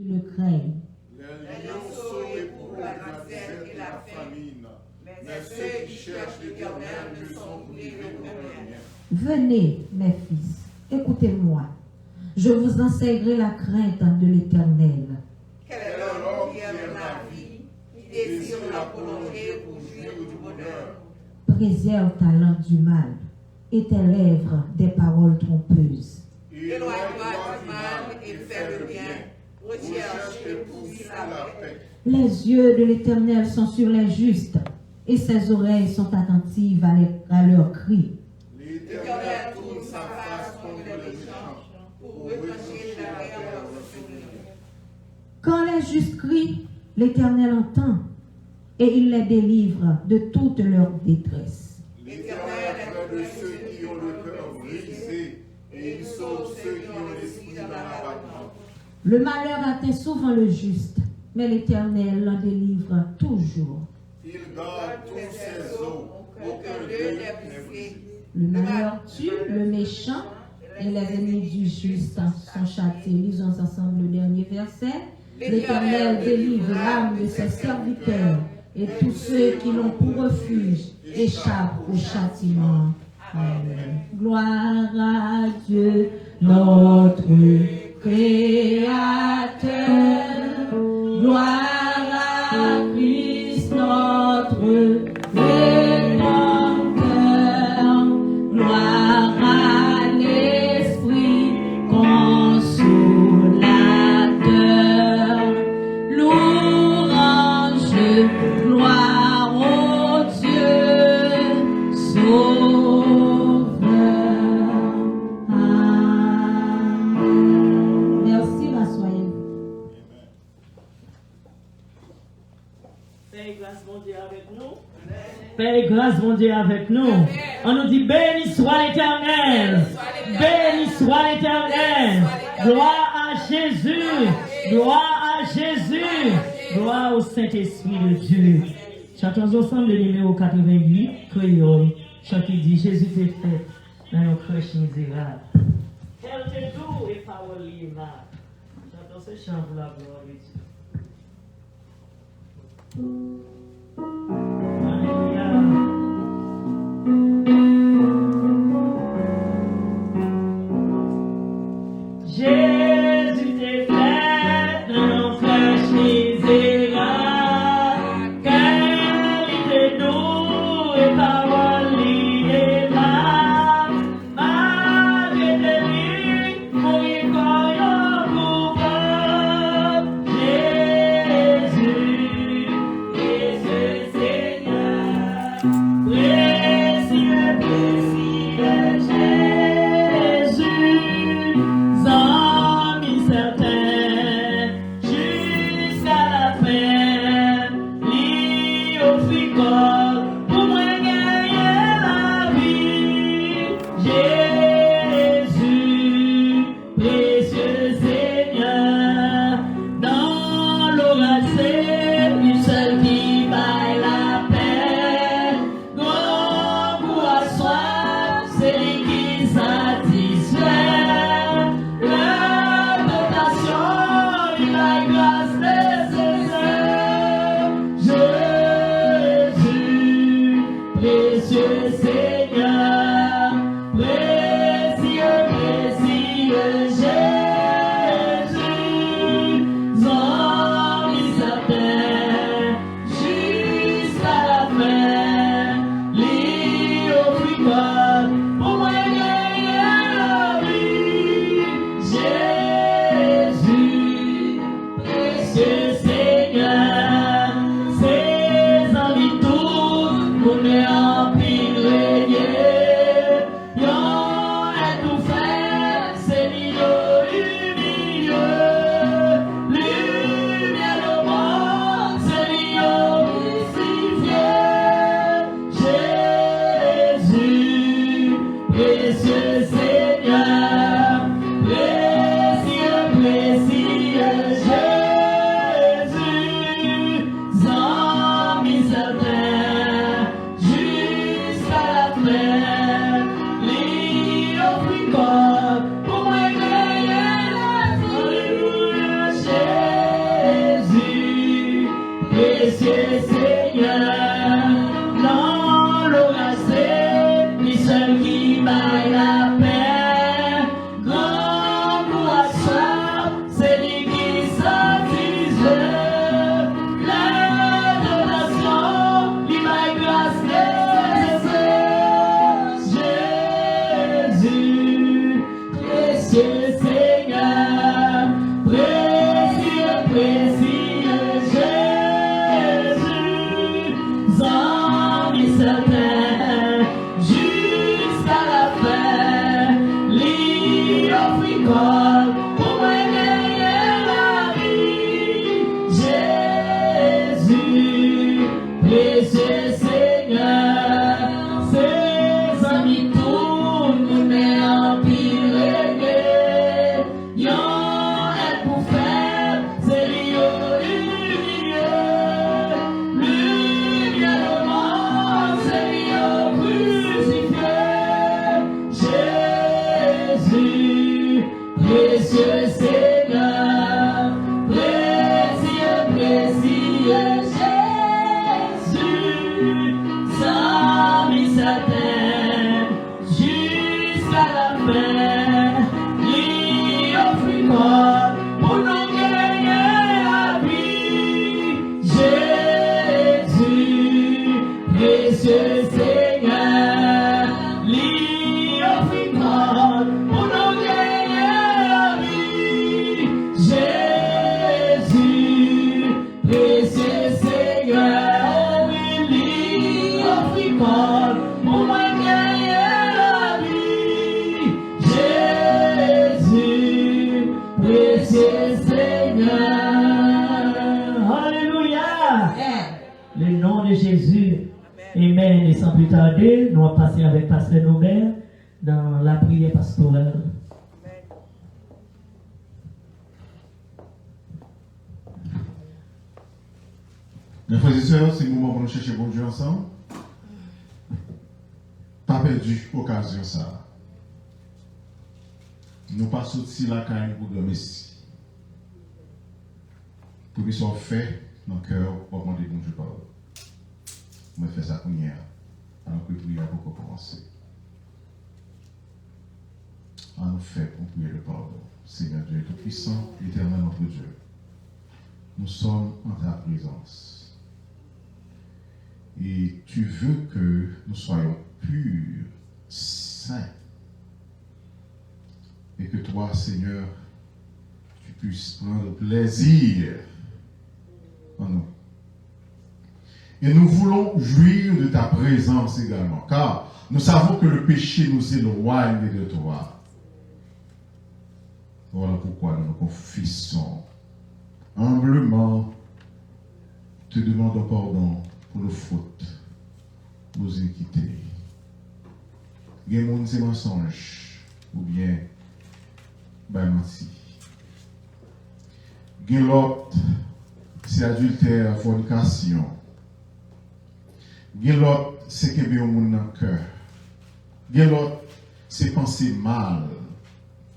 le craignent. Les lionceaux éprouvent la misère et la famine, mais ceux qui cherchent l'Éternel ne sont privés d'aucun bien. Venez, mes fils, écoutez-moi. Je vous enseignerai la crainte de l'Éternel. Quel est l'homme qui aime la vie, qui désire la prolonger pour jouir du bonheur? Préserve ta langue du mal et tes lèvres des paroles trompeuses. Éloigne-toi du mal et fais le bien. Recherche et poursuis la paix. Les yeux de l'Éternel sont sur les justes et ses oreilles sont attentives à leurs cris. L'Éternel tourne sa face contre les méchants pour retrancher la guerre de leur souvenir. Quand les justes crient, l'Éternel entend et il les délivre de toute leur détresse. L'Éternel est près de ceux qui ont le cœur brisé et il sauve ceux qui ont l'esprit dans l'abattement. Le malheur atteint souvent le juste, mais l'Éternel l'en délivre toujours. Il garde tous ses os, aucun d'eux n'est brisé. Le malheur tue le méchant et les ennemis du juste sont châtiés. Lisons ensemble le dernier verset. L'Éternel délivre l'âme de ses serviteurs et tous ceux qui l'ont pour refuge échappent au châtiment. Amen. Gloire à Dieu, notre Créateur. Gloire à Christ, notre Rédempteur. Gloire à l'Esprit consolateur. Louange, gloire au Dieu sauveur. Amen. Merci, rassoyez-vous. Père et grâce, mon Dieu, avec nous. Père et grâce, mon Dieu, avec nous. On nous dit, béni soit l'Éternel. Béni soit l'Éternel. Gloire à Jésus. Gloire à Jésus. Gloire au Saint-Esprit de Dieu. Chantons ensemble le numéro 88, créole. Chant qui dit, Jésus t'est fait dans nos crèches misérables. Quel te doux et parole libre. Chantons ce chant pour la gloire de Dieu. Alléluia. Jésus t'est fait dans nos flèches misérables, car il est doux et parole aimable, malgré tes lignes, pour y croire coupable. Jésus, précieux Seigneur, précieux, précieux Jésus, amis certains, jusqu'à la fin, lui offrit corps pour moi gagner la vie. Jésus, précieux Seigneur, dans l'orage c'est lui seul qui baille la paix. Grand goût à soif, c'est lui qui satisfait. La tentation et la grâce nécessaire. Jésus, précieux Seigneur, précieux, précieux Jésus, amis certains, jusqu'à la fin, lui offrit corps pour moi gagner la vie. Jésus, précieux Seigneur, ses amis tous, pour me remplir régner. certain, jusqu'à la fin, lui offre corps pour moi gagner la vie. Jésus, précieux Seigneur, ses amis tout nous met en pile. Yon est pour faire, c'est lui au lumière. Lumière le monde, c'est lui au crucifié. Jésus, précieux Seigneur, précieux, précieux Jésus, sans mis certain, jusqu'à la fin, lui offre corps pour nous gagner la vie. Jésus, précieux Seigneur, lui offre corps pour nous gagner la vie. Jésus, précieux Seigneur, lui offre corps pour moi gagner la vie. Jésus, précieux Seigneur. Alléluia. Le nom de Jésus. Amen. Et sans plus tarder, nous allons passer avec Pasteur Norbert dans la prière pastorale. Mes frères et sœurs, c'est le moment pour nous chercher bon Dieu ensemble. Pas perdu occasion ça. Nous pas sortis la carne pour le Messie. Pour qu'ils soient faits dans le cœur pour demander bon Dieu pardon. On va faire ça pour hier. Alors que prière pour commencer. On nous fait pour prier le pardon. Seigneur Dieu Tout-Puissant, éternel notre Dieu. Nous sommes en ta présence. Et tu veux que nous soyons purs, saints. Et que toi, Seigneur, tu puisses prendre plaisir en nous. Et nous voulons jouir de ta présence également, car nous savons que le péché nous éloigne de toi. Voilà pourquoi nous nous confessons humblement, te demandons pardon pour nos fautes, nos iniquités. Il y a des mensonges, ou bien, menti. Il y a l'autre, c'est adultère, fornication. Il y a l'autre, c'est qu'il y a un monde dans le cœur. Il y a l'autre, c'est penser mal,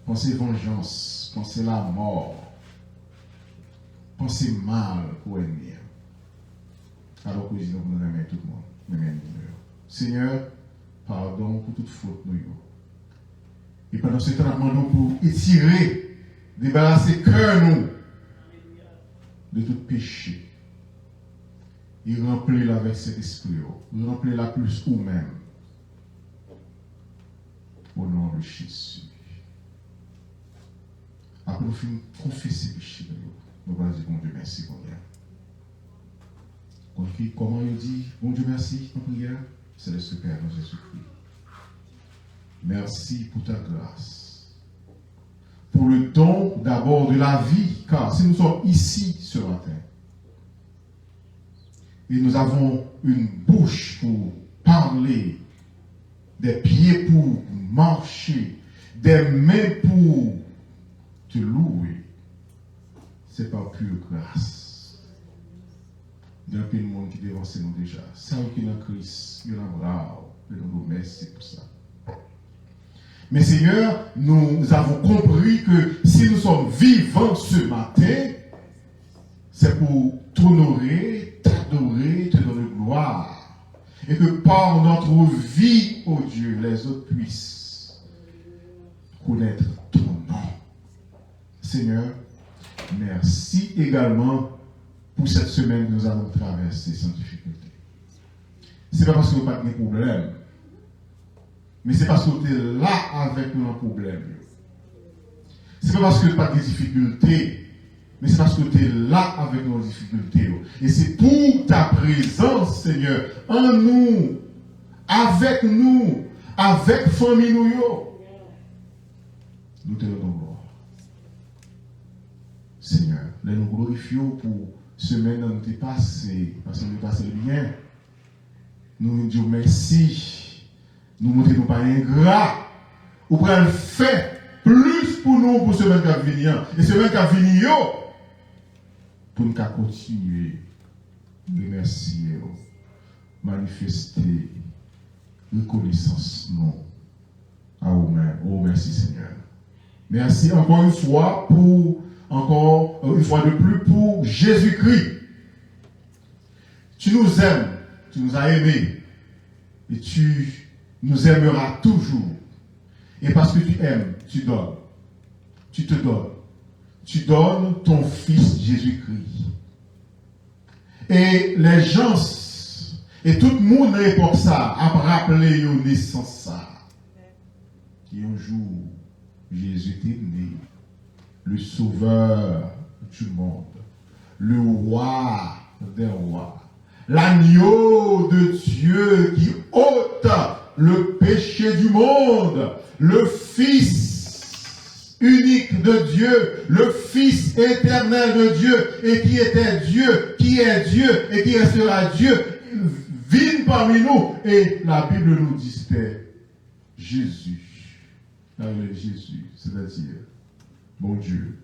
penser vengeance, penser la mort, penser mal pour ennemi. Alors que nous nous remettons tout le monde. Seigneur, pardon pour toute faute nous. Et pendant ce temps, nous pour étirer, débarrasser cœur nous de tout péché. Et remplir avec cet esprit, remplir la plus ou même. Au nom de Jésus. Après nous finir confesser péché, nous allons dire bon Dieu merci pour rien. Comment il dit, bon Dieu merci en prière, c'est le Père de Jésus-Christ. Merci pour ta grâce. Pour le don d'abord de la vie, car si nous sommes ici ce matin, et nous avons une bouche pour parler, des pieds pour marcher, des mains pour te louer, c'est par pure grâce. Il y a un peu de monde qui dévance nous déjà. Ça qui est dans Christ, il y a un brave. Et nous merci pour ça. Mais Seigneur, nous avons compris que si nous sommes vivants ce matin, c'est pour t'honorer, t'adorer, te donner gloire. Et que par notre vie, ô Dieu, les autres puissent connaître ton nom. Seigneur, merci également pour cette semaine que nous allons traverser sans difficulté. Ce n'est pas parce que nous n'avons pas de problème, mais c'est parce que tu es là avec nos problèmes. Ce n'est pas parce que tu n'as pas de difficultés, mais c'est parce que tu es là avec nos difficultés. Et c'est pour ta présence, Seigneur, en nous, avec nous, avec famille nous. Nous te rendons gloire. Seigneur, nous glorifions pour semaine nous t'es passé, parce que nous passé bien. Nous disons merci. Nous montrons pas ingrat. Ou prenons le fait plus pour nous pour semaine qui vient. Et semaine qui vient, pour nous continuer remercier, manifester reconnaissance non à vous-même. Oh, merci Seigneur. Merci encore une fois encore une fois de plus pour Jésus-Christ. Tu nous aimes, tu nous as aimés et tu nous aimeras toujours. Et parce que tu aimes, tu donnes. Tu te donnes. Tu donnes ton Fils Jésus-Christ. Et les gens, et tout le monde n'est pour ça, a rappelé une naissance ça. Qui un jour, Jésus était né, le sauveur du monde, le roi des rois, l'agneau de Dieu qui ôte le péché du monde, le Fils unique de Dieu, le Fils éternel de Dieu, et qui était Dieu, qui est Dieu, et qui restera Dieu, vit parmi nous. Et la Bible nous dit c'était Jésus. Jésus, c'est-à-dire mon Dieu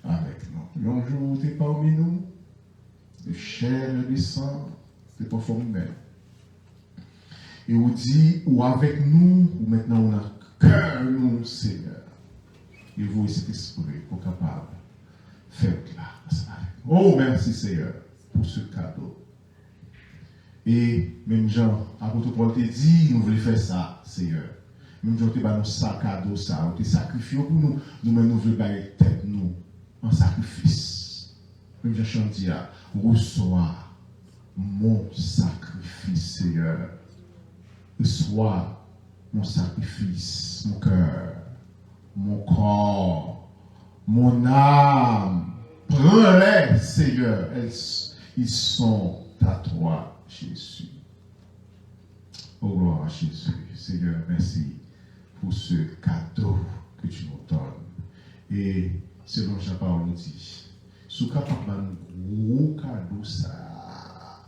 avec nous. Un jour, tu es parmi nous, de chair et de sang, tu es pas forme humaine. Et on dit, ou avec nous, ou maintenant on a cœur, nous, Seigneur. Et vous, cet esprit, pour capable de faire grâce avec nous. Oh, merci Seigneur, pour ce cadeau. Et même Jean, apôtre Paul te dit, nous voulons faire ça, Seigneur. Même Jean te bat nos sacs à dos, ça, on te sacrifie pour nous. Nous-mêmes, nous voulons battre tête, nous, en sacrifice. Même Jean chante dit, reçois mon sacrifice, Seigneur. Reçois mon sacrifice, mon cœur, mon corps, mon âme. Prends-les, Seigneur. Ils sont à toi, Jésus. Oh, gloire à Jésus. Seigneur, merci pour ce cadeau que tu nous donnes. Et selon Jean-Paul nous dit, ce capable un gros cadeau, ça,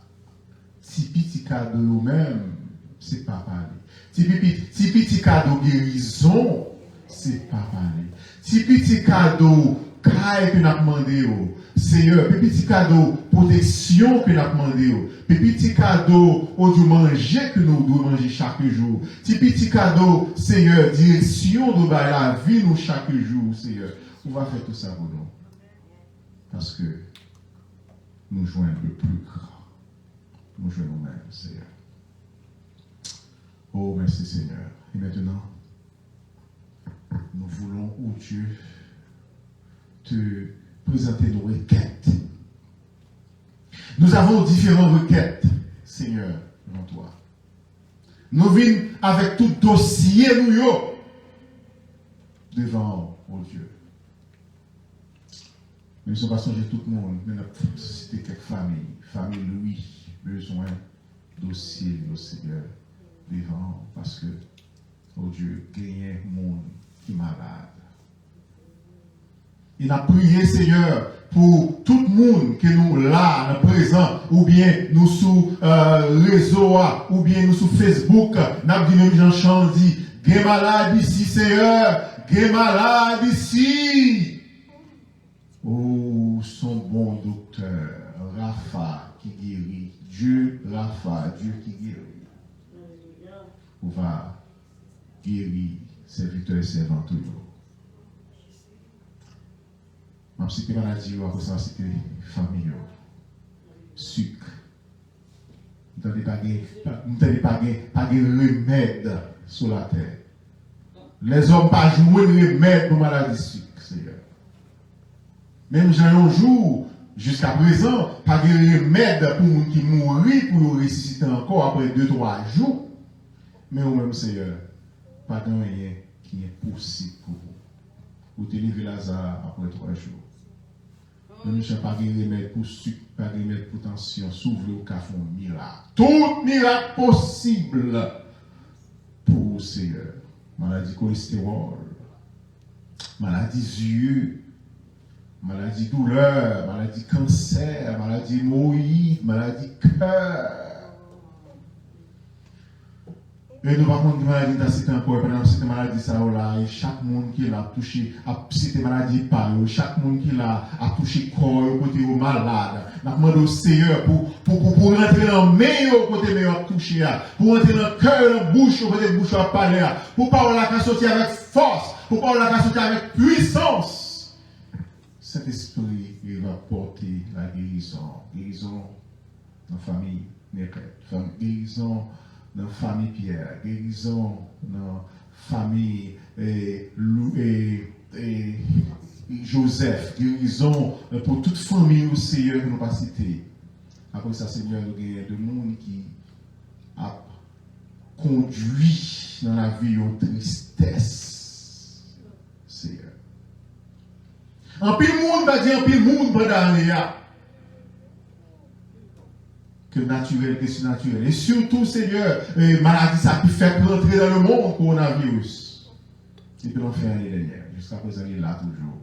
si petit cadeau nous-mêmes, c'est pas parler. Si petit cadeau guérison, c'est pas parler. Si petit cadeau caille que nous avons demandé, Seigneur, petit cadeau protection que nous avons demandé, petit cadeau au du manger que nous devons manger chaque jour. Si petit cadeau, Seigneur, direction de la vie nous chaque jour, Seigneur. On va faire tout ça pour nous. Parce que nous joignons le plus grand. Nous joignons nous-mêmes, Seigneur. Oh, merci Seigneur. Et maintenant, nous voulons, oh Dieu, te présenter nos requêtes. Nous avons différentes requêtes, Seigneur, devant toi. Nous venons avec tout dossier, nous, devant, oh Dieu. Mais nous ne sommes pas changer tout le monde, mais nous avons cité quelques familles. Famille Louis, besoin, dossier, nos Seigneur, devant, parce que, oh Dieu, gagne un monde qui est malade. Il a prié, Seigneur, pour tout le monde que nous là, présent, ou bien nous sous réseau, ou bien nous sous Facebook, n'a dit même Jean-Charles dit, gagne malade ici, Seigneur, gagne malade ici. Oh, son bon docteur, Rapha qui guérit, Dieu Rapha, Dieu qui guérit. On va guérir serviteurs et servantes. Même si tu maladie, après ça, c'était famille. Sucre. Nous n'avons pas de remède sur la terre. Les hommes pas joué de remède pour maladie sucre, Seigneur. Même j'ai un jour, jusqu'à présent, pas de remède pour les gens qui mourent, pour ressusciter encore après 2-3 jours. Mais au même Seigneur, pas de rien qui est possible pour vous. Vous délivrer Lazare après 3 jours. Nous n'avons pas de remède pour sucre, pas de remède pour tension. S'ouvre au cas un miracle. Tout miracle possible pour Seigneur. Maladie cholestérol, maladie yeux, maladie douleur, maladie cancer, maladie hémorroïde, maladie cœur. Et nous, par contre, maladie dans cet encore, pendant cette maladie, ça, là, et chaque monde qui l'a touché, cette maladie par chaque monde qui l'a touché corps, côté malade. Nous demandons au Seigneur pour rentrer dans le meilleur côté meilleur touché, pour rentrer dans le cœur, dans la bouche, côté bouche à parler, pour parler la sortir avec force, pour parler la sortir avec puissance. Cet esprit, il va porter la guérison. Guérison dans la famille, guérison dans la famille Pierre, guérison dans la famille Joseph, guérison pour toute famille au Seigneur que nous pas cité. Après ça, Seigneur, il y a des gens qui a conduit dans la vie en tristesse. Seigneur. En pile monde va dire en pile monde pendant l'année. Que naturel, que surnaturel. Et surtout, Seigneur, maladie ça qui fait rentrer dans le monde, coronavirus. Et puis l'on fait l'année dernière. Jusqu'à présent, il est là toujours.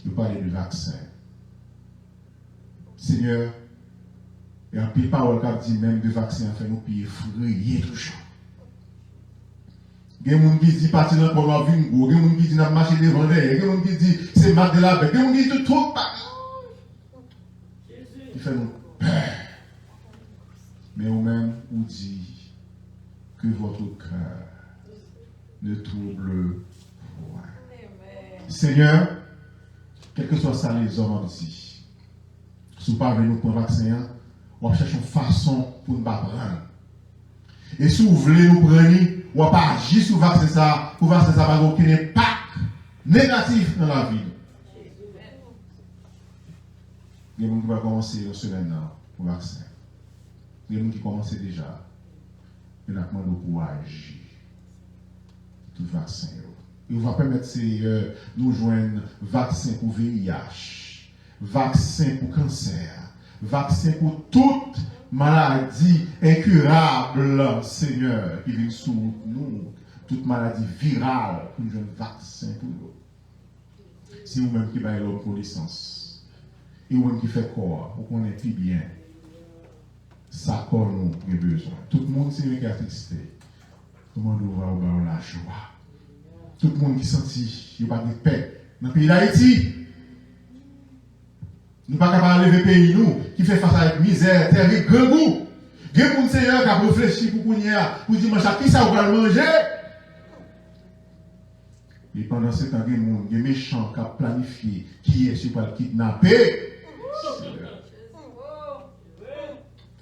Il parle du vaccin. Seigneur, et en pile parole qui dit même du vaccin, fait nous payer effrayés toujours. Il y a des gens qui disent partir dans le corps de Vingo, il y a des gens qui disent marcher devant derrière, il y a des gens qui disent c'est marque de la bête, il y a des gens qui disent tout. Il fait nous peur. Mais au même, vous dit que votre cœur ne trouble point. Seigneur, quel que soit ça, les hommes dit, si vous parlez pour un vaccin, on cherche une façon pour ne pas prendre. Et si vous voulez nous prendre, on va pas agir sur le vaccin, ça, pour le vaccin, ça va avoir aucun impact négatif dans la vie. Il y a des gens qui vont commencer une semaine pour le vaccin. Il y a des gens qui commencent déjà. Il y a des gens pour agir. Tout vaccin. Il va permettre de nous joindre vaccin pour VIH, vaccin pour cancer, vaccin pour toute maladie incurable, Seigneur, qui vient sur nous, toute maladie virale, pour nous joindre vaccin pour nous. Si vous-même qui avez l'homme connaissance, et vous-même qui fait corps, vous connaissez plus bien, ça corps nous a besoin. Tout le monde c'est qui a triste. Tout le monde va avoir la joie. Tout le monde qui sentit, il n'y a pas de paix. Dans le pays d'Haïti, nous ne pouvons pas lever le pays, nous, qui fait face à la misère, terre, grand goût. Il y a des gens qui ont réfléchi pour dire, qui ça va manger? Et pendant ce temps, il y a des méchants qui ont planifié qui est sur le kidnapper.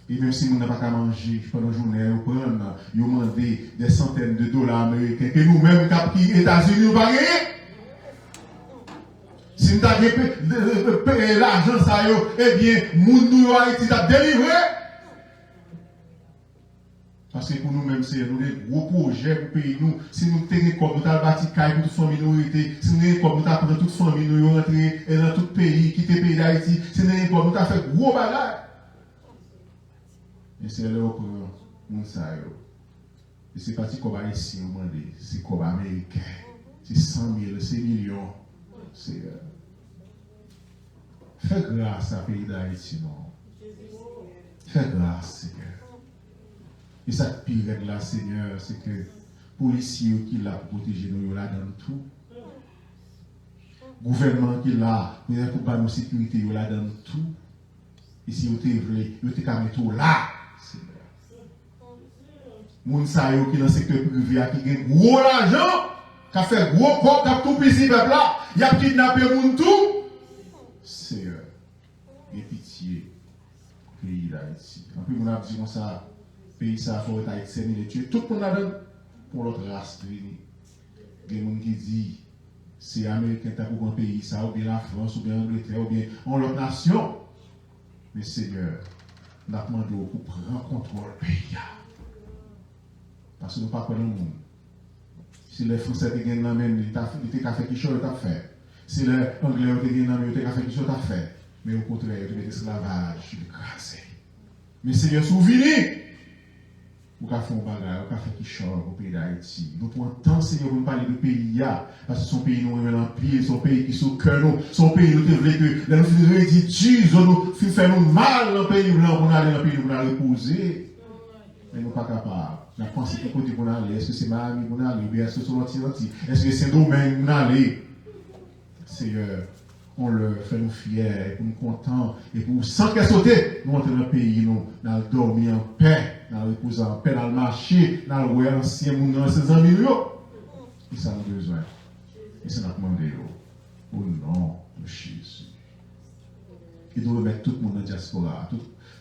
Et même si nous n'avons pas qu'à manger pendant la journée, ils ont demandé des centaines de dollars américains que nous-mêmes, qui les États-Unis, nous pas gagné. Si nous avons payé l'argent, ça, eh bien, nous avons délivré. Parce que pour nous-mêmes, c'est des gros projets pour payer nous. Si nous tenons comme nous avons bâti caille pour toute famille minorité, si nous tenons comme nous avons pris toute famille, nous rentrer dans tout pays, quitter le pays d'Haïti, si nous tenons comme nous avons fait gros bagages. Et c'est là pour nous ça. Et c'est parti comme ici, on demande, c'est comme américain. C'est 100 000, c'est millions. C'est. Fais grâce à pays d'Haïti, non. Fais grâce, Seigneur. Et ça pire là, Seigneur, c'est que les policiers qui l'a pour protéger nous, là dans tout. Le gouvernement qui l'a pour pas nos sécurité, là dans tout. Et si vous voulez, vous avez mis tout là. Moun sa yo qui dans le secteur privé qui gagne gros argent, qui a fait gros corps, qui a tout pissé peuple là, il a kidnappé moun tout. C'est pitié pays d'Haïti. En plus, on a dit comme ça, pays ça faut être haïtien, il est tué. Tout le monde a donné pour l'autre race. Il y a des gens qui disent c'est américain pour un pays, ça, ou bien la France, ou bien l'Angleterre, ou bien l'autre nation. Mais Seigneur, nous avons demandé pour prendre contrôle du pays. Parce que nous ne sommes pas dans le monde. Si les Français étaient dans le même, ils étaient fait quelque chose, ils ont fait. Si les Anglais étaient dans le même, ils étaient fait quelque chose, ils ont fait. Mais au contraire, ils ont fait l'esclavage, ils ont écrasé. Mais Seigneur, souvenez, Pour qu'à faire un bagage, pour qu'à faire qui change au pays d'Haïti. Nous prenons temps, Seigneur, pour nous parler de pays, parce que son pays nous remet en pied, son pays qui est au cœur, son pays nous devrait que, là, nous réduisons, nous faisons mal dans le pays blanc, pour aller dans le pays, pour nous reposer. Mais nous ne sommes pas capables. La pensée qui côté pour aller, est-ce que c'est Miami pour aller, ou bien est-ce que c'est l'anti-anti, est-ce que c'est Domaine pour aller? Seigneur, on le fait nous fiers, pour nous contents, et pour sans qu'elle saute, nous entrons dans le pays, nous allons dormir en paix, nous allons reposer en paix, dans le marché, dans le voir ancien monde, dans ses amis. Et ça nous a besoin. Et ça nous a demandé au nom de Jésus. Il doit remettre tout le monde dans la diaspora,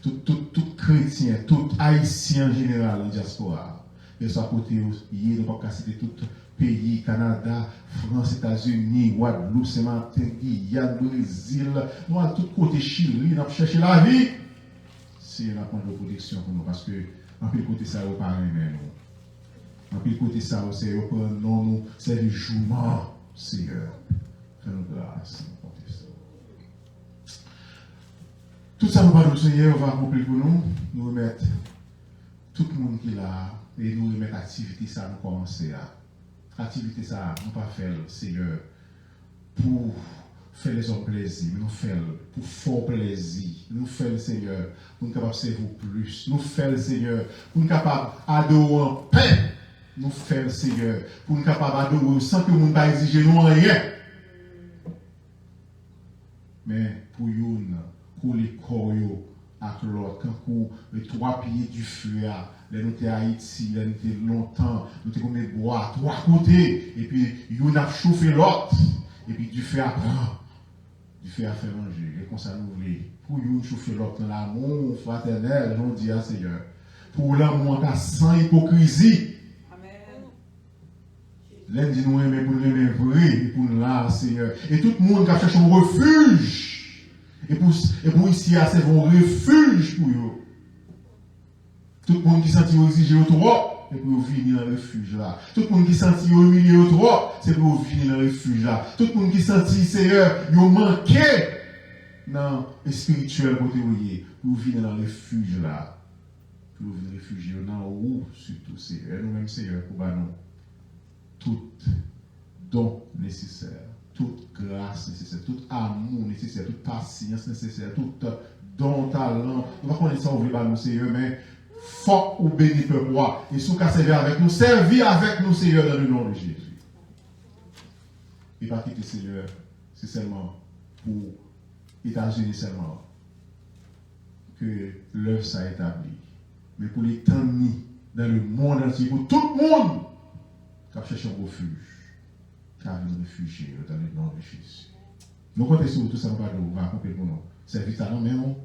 tout chrétien, tout haïtien en général en diaspora. Et ça, côté, il y a pas citer tout pays, Canada, France, États-Unis, Guadeloupe, Saint-Martin, Guyane, Brésil, nous à tout côté Chili, nous avons cherché la vie. C'est un point de protection pour nous, parce que en plus côté ça, on parle nous. En plus côté ça, c'est non nous, c'est du jour, Seigneur. Fais-nous grâce, nous porter ça. Tout ça, nous parlons, Seigneur, on va accomplir pour nous, nous remettre tout le monde qui est là, et nous remettre l'activité, ça, nous commencer à. Activité ça, nous pas faire, Seigneur, pour faire les hommes plaisir, nous faire pour fort plaisir, nous faire, Seigneur, pour nous capables de servir plus, nous faire, Seigneur, pour nous capables d'adorer en paix, nous faire, Seigneur, pour nous capables d'adorer sans que nous ne exiger nous rien. Mais pour nous, pour les corps, avec l'autre, quand les 3 pieds du feu, là, nous sommes à Haïti, là, nous sommes longtemps, nous sommes comme des bois, 3 côtés, et puis, nous avons chauffé l'autre, et puis, du feu à prendre, du feu à faire manger, et comme ça nous voulons, pour nous chauffer l'autre dans l'amour fraternel, nous dit à Seigneur, pour l'amour sans hypocrisie. Amen. Lundi, nous aimons pour nous aimer vrai, et pour nous là, Seigneur, et tout le monde qui a cherché un refuge, et pour ici, c'est un refuge pour eux. Tout le monde qui sentit exiger trop, c'est pour venir dans le refuge là. Tout le monde qui sentit humilié trop, c'est pour venir dans le refuge là. Tout le monde qui sentit, Seigneur, il manqué dans le spirituel pour venir dans le refuge là. Pour venir réfugier dans où, surtout, Seigneur. Nous-mêmes, Seigneur, pour nous, tout don nécessaire, toute grâce nécessaire, tout amour nécessaire, toute patience nécessaire, tout don, talent. Nous ne connaissons pas ouvrir nous, Seigneur, mais fort ou béni peuple roi. Et sous qu'à servir avec nous, servir avec nous, Seigneur, dans le nom de Jésus. Et pas quitter, Seigneur, c'est seulement pour États-Unis seulement que l'œuvre s'est établie. Mais pour les temps mis dans le monde entier, pour tout le monde qui a cherché un refuge, qui a nous réfugier dans le nom de Jésus. Nous comptons sur tout ça, nous va accomplir pour nous. Service à nous-mêmes,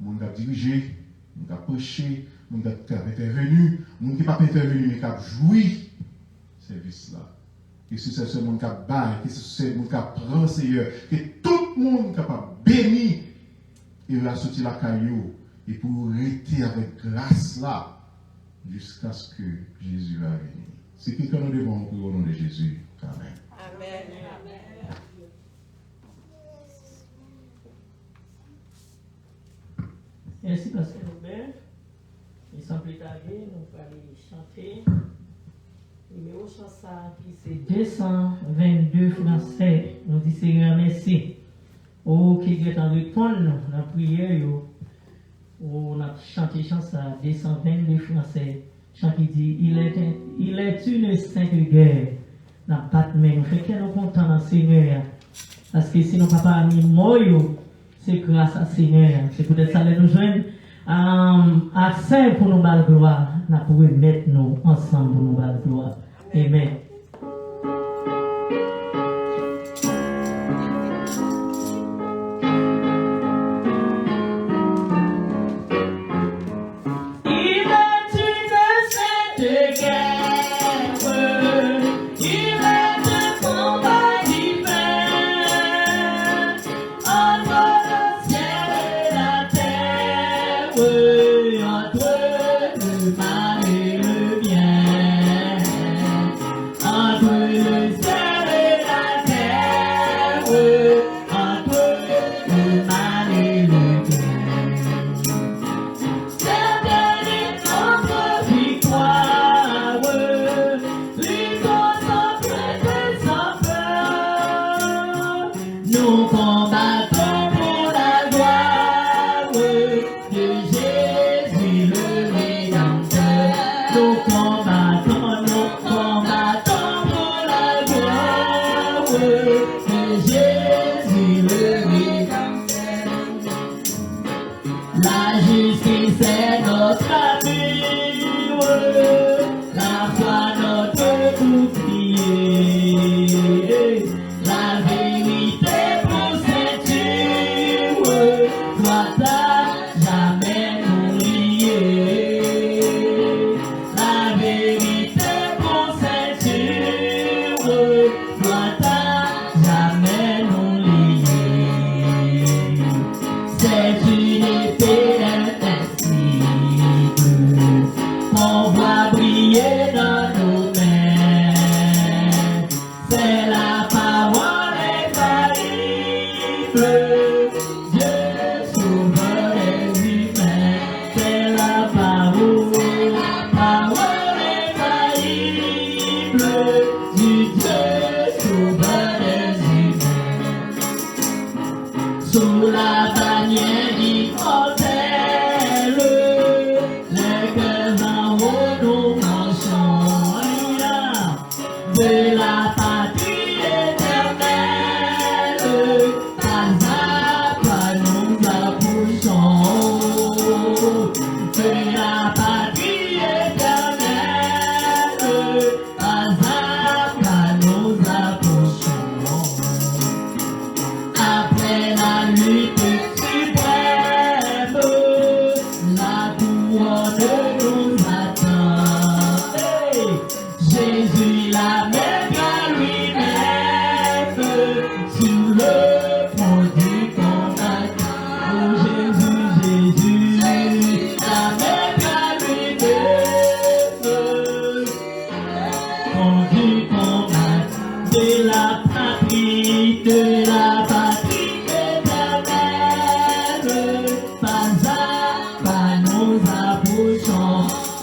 nous avons dirigé, nous avons prêché, nous avons intervenu, nous n'avons pas intervenu, mais nous avons joui service là. Et si c'est ce monde qui a baillé, que c'est ce monde qui a pris, Seigneur, que tout le monde est capable de bénir et de sortir la caillou et pour rester avec grâce là jusqu'à ce que Jésus va venir. C'est ce que nous devons pour au nom de Jésus. Amen. Amen. Merci, Pasteur Robert. Et sans plus tarder, nous allons chanter. Numéro chanson qui c'est 222 français. Nous disons Seigneur merci. Oh, qui est en répondre dans la prière, on a chanté chanson 222 français. Chant qui dit il est une sainte guerre. N'a pas de main. Nous fait que nous contents dans le Seigneur. Parce que sinon, papa, ni moyo, c'est grâce à Seigneur. C'est peut-être ça, nous joindre accès pour nous battre gloire. Nous pouvons mettre nous ensemble pour nous battre gloire. Amen.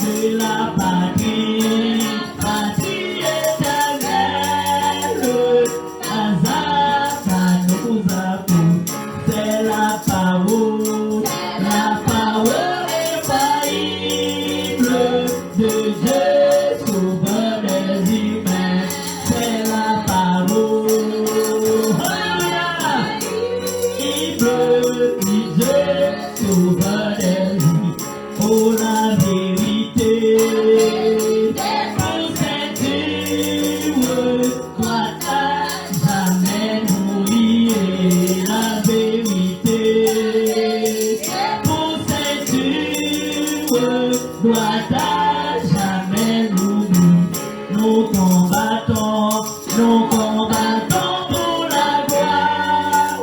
de la patrie, patrie éternelle. Azaka nous appelle, c'est la parole infaillible de Dieu sauveur des humains. C'est la parole infaillible de Dieu sauveur des humains. Oh la vérité, pour cette doit jamais mourir. La vérité, pour cette doit jamais mourir. Nous combattons pour la gloire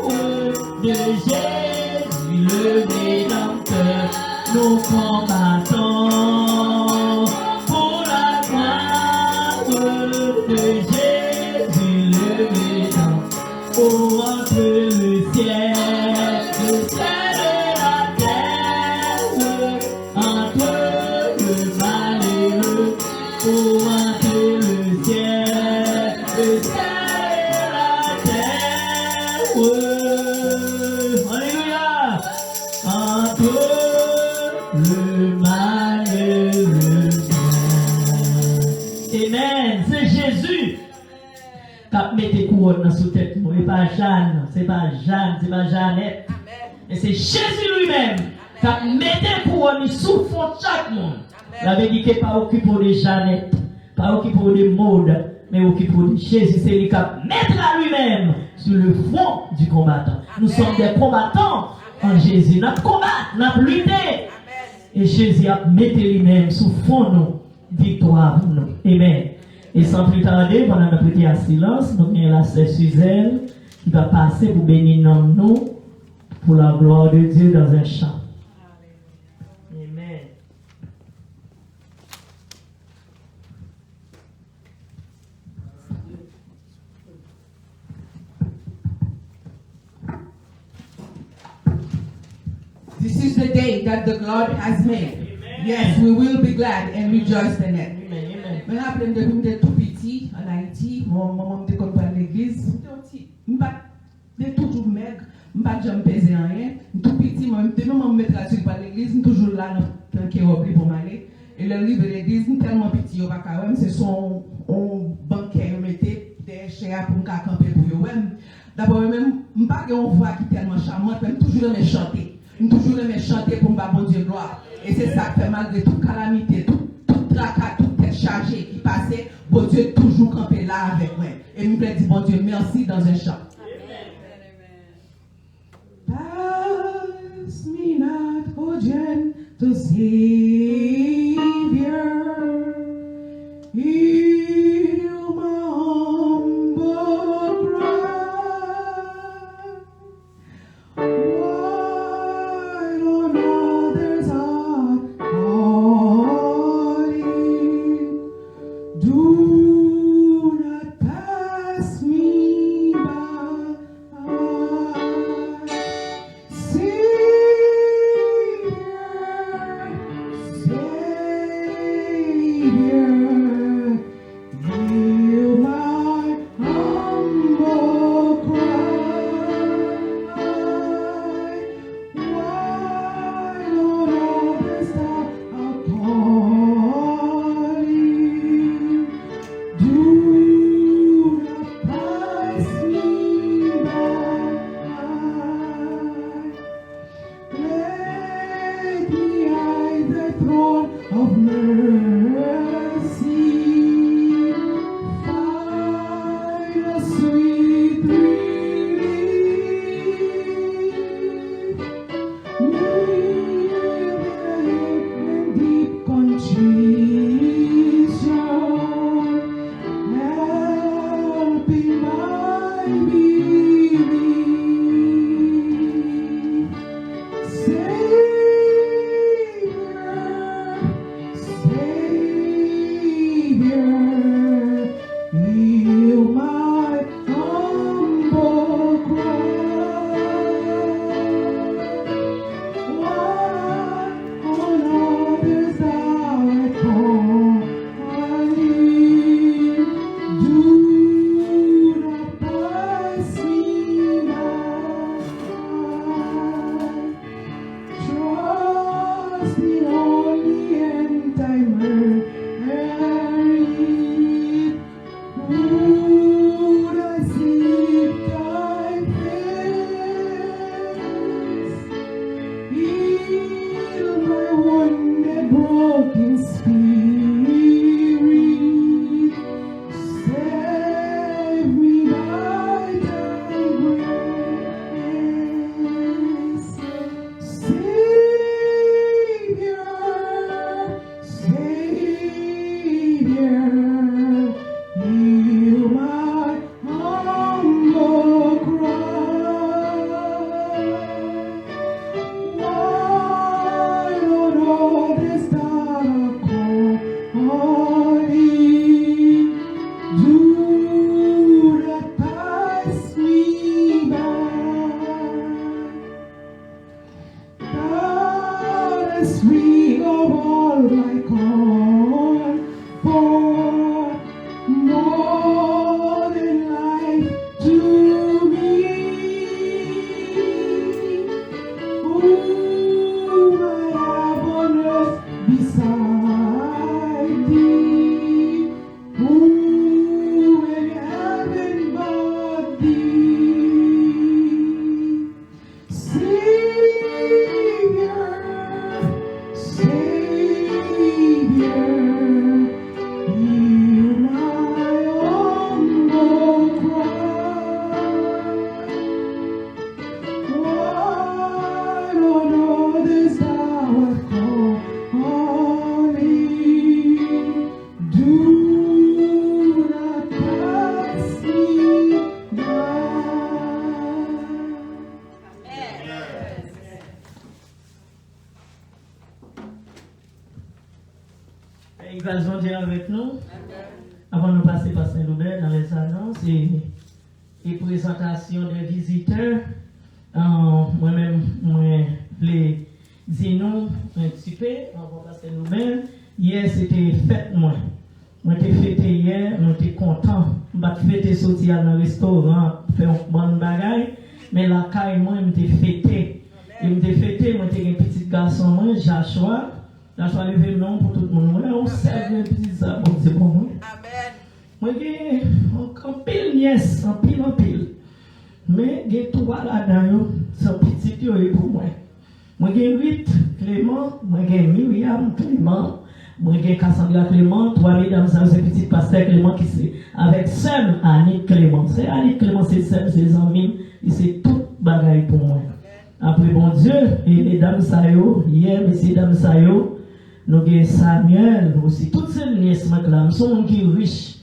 de Jésus le Rédempteur. Nous combattons pour la gloire de Jésus le Rédempteur. Oh, entre le ciel et la terre, entre le malheureux. Oh, entre le ciel et la terre. Alléluia. Entre le malheureux. Amen. C'est Jésus qui a mis des couronnes sous tête. Et pas Jeanne, c'est pas Jeanne, c'est pas Jeannette. Et c'est Jésus lui-même qui a mis des couronnes sous fond de chaque monde. La vérité n'est pas occupé de Jeannette, pas occupé de Maud, mais occupé de Jésus. C'est lui qui a mis lui-même sur le front du combattant. Nous sommes des combattants en Jésus. Notre combat, notre lutte. Et Jésus a mis lui-même sous fond nous, victoire pour nous. Amen. Et sans plus tarder, pendant notre petit à silence, nous avons la sœur Suzelle qui va passer pour bénir nous pour la gloire de Dieu dans un chant. Amen. This is the day that the Lord has made. Amen. Yes, we will be glad and rejoice in it. Je me rappelle de quand j'étais tout petit en Haïti, mon maman me déconne à l'église. J'étais toujours maigre, je ne jamais peser rien. Tout petit, maman me traduit par l'église, je suis toujours là dans le kérob pour m'aller. Et le livre de l'église, je tellement petit, c'est son banquet, je mettais des chairs pour me camper pour eux. D'abord, même, je ne pas une voix qui est tellement charmante, mais je toujours aimé chanter. Je toujours aimé chanter pour me bon Dieu gloire. Et c'est ça qui fait malgré toute calamité, toute tracas, toute tête chargée qui passait, bon Dieu toujours campé là avec moi. Et nous voulons dire bon Dieu merci dans un chant. Pass me not, O gentle Savior, hear my humble cry. While on others are calling, do not pass me by. Savior, Et grâce à Dieu avec nous. Avant de passer par Saint-Loubert dans les annonces et présentations des visiteurs, moi-même, je voulais dire nous un petit peu avant de passer Saint-Loubert. Hier, c'était fête, moi. Moi, j'ai fêté hier, moi, j'étais content. Je fêté sortir dans le restaurant, faire une bonne bagaille, mais la caille, moi, je fêté. Et je fêté, moi, j'étais un petit garçon, moi, Joshua. Joshua levé le nom pour tout le monde. Moi, on serve un petit ça, bon, c'est pour moi. Amen. Moi, j'ai un pile nièce, un pile. Mais j'ai trois là-dedans, sont petits pour moi. Moi, j'ai 8 Clément, moi, j'ai Myriam Clément, moi, j'ai Cassandra Clément, 3 mesdames, ça, c'est petit pasteur Clément qui c'est avec seul Annick Clément. C'est Annick Clément, c'est seul, c'est amis, et c'est tout bagaille pour moi. Après, bon Dieu, et les dames Sayo, hier, messieurs, dames Sayo, nous avons Samuel aussi, toutes ces nièces, là, sont qui riches.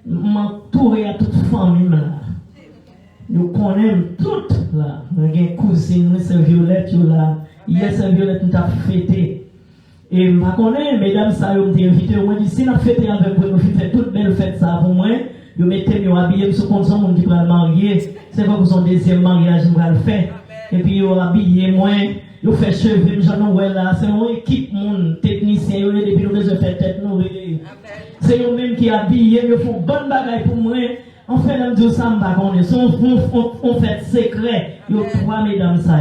M'entourer à toute famille là. Nous connaissons toutes là. Nous avons une cousine, c'est Violette là. Hier c'est Violette nous a fêté. Et je connais, mesdames, ça vous invité. Moi dit si nous fêté avec vous, nous faisons toute belle fête ça pour moi. Vous mettez nous habillés sur compte son qui va marier. C'est pas pour son deuxième mariage nous va le faire. Et puis vous habillez moi. Vous faites cheveux, j'en ai là, c'est une équipe, mon technicien, depuis nous besoin faire tête, nous. C'est eux-mêmes qui habillent, ils font bonne bagaille pour moi. On fait même du samba, on fait secret, ils ont 3 mesdames ça.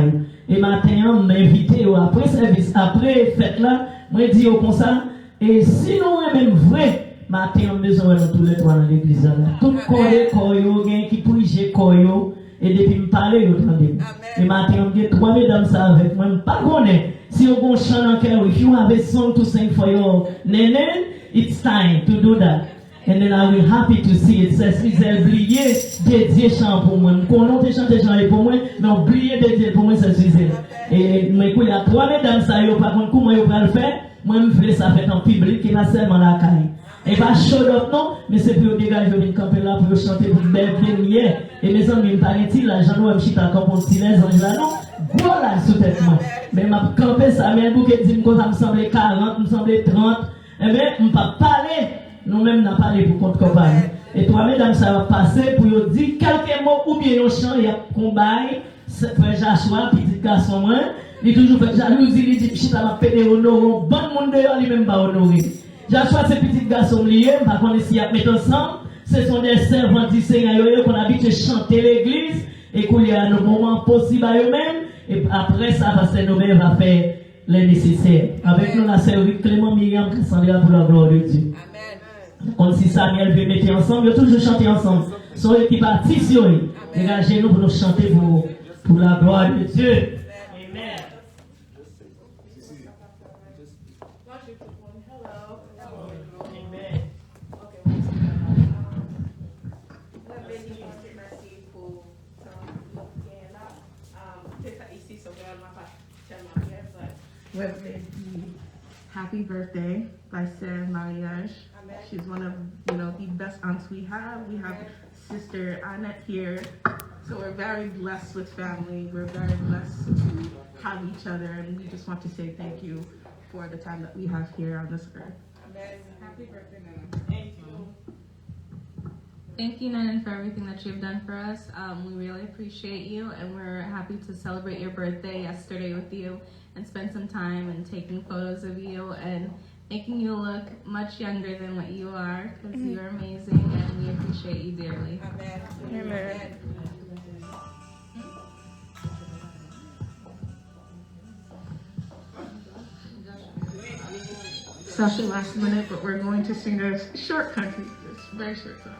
Et maintenant, m'inviter après service, après fête là, moi dis comme ça, et sinon, même vrai, matin, on besoin de tous les 3 dans l'église là. Tout koyo, qui prije koyo. Et depuis me parler, vous entendez. Et maintenant, on a 3 mesdames ça avec moi. Pas connaître. Si vous chante en cœur, if you have a song to sing for your nene, it's time to do that. And then I will happy to see it. C'est Ciselle oublié dédié chant pour moi. Qu'on a chanté chant pour moi, mais oublié dédié pour moi, c'est Ciselle. Et mais il y a 3 mesdames ça, par contre, comment vous allez le faire? Moi, je voulais ça faire en public et pas seulement la caille. Et pas chaud up non, mais c'est pour dégager une camper là pour chanter pour belle hier. Et mes amis me paraît-il là, j'en ai un petit camp pour stylé là non. Voilà sous tête moi. Mais m'a camper ça, mais un bouquet dit que ça me semblait 40, me semblait 30. Eh bien, on pas parler. Nous-mêmes n'a parlé pour contre campagne. Et 3 mesdames ça va passer pour dire quelques mots ou bien au chant, il y a combat, frère Joshua, petit garçon moi, il toujours fait jalousie, il dit chita m'a pété honorer, bon monde dehors lui même pas honorer. Joshua, ces petits garçons liés, par contre, ici, à mettre ensemble, ce sont des servants du Seigneur qu'on habite à chanter l'église, et qu'il y a un moment possible à eux-mêmes, et après ça, Pasteur Noël va faire les nécessaires. Avec nous, la sœur Clément Myriam, Cassandra pour la gloire de Dieu. Amen. Comme si Samuel veut mettre ensemble, ils ont toujours chanté ensemble. Son équipe artiste, dégagez-nous pour nous chanter pour la gloire de Dieu. Happy birthday by Sarah Mariage. She's one of the best aunts we have. We have Sister Annette here. So we're very blessed with family. We're very blessed to have each other, and we just want to say thank you for the time that we have here on this earth. Amen. Happy birthday, Nana. Thank you. Thank you, Nanan, for everything that you've done for us. We really appreciate you, and we're happy to celebrate your birthday yesterday with you and spend some time and taking photos of you and making you look much younger than what you are, because you are amazing, and we appreciate you dearly. Amen. Amen. Such a last minute, but we're going to sing a short country, this very short song.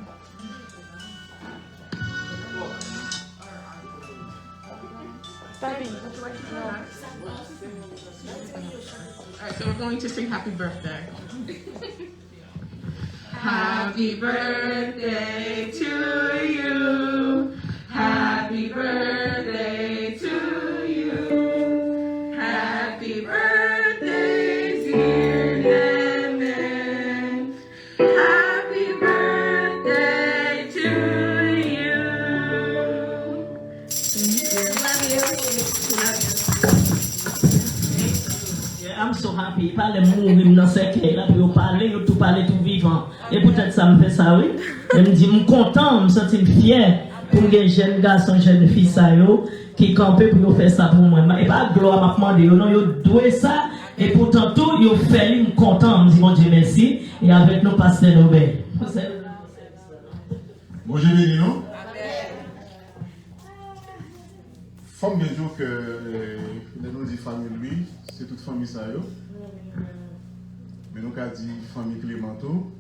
Alright, so we're going to sing Happy Birthday. Happy birthday to you. Happy birthday to you. Happy birthday, dear Nanan. Happy birthday to you. Love you. Love you. Yeah, I'm so happy. Pas les mots, dans ce cas là, pour nous parler, tout parler tout vivant. Et peut-être ça me fait ça, oui. Je me dis, je suis content, je me sens fier pour les jeunes garçons, jeunes filles, ça, qui campent pour faire ça pour moi. Et pas gloire m'a demandé, non, ils doivent ça. Et pourtant, tout, ils fait, ils sont contents, je me dis, mon Dieu, merci. Et avec nos pasteurs, nous, ben. Bon, j'ai béni, non? Femme bien sûr que les noms dit famille lui, c'est toute famille ça yo. Mais nous avons dit famille Clémenteau.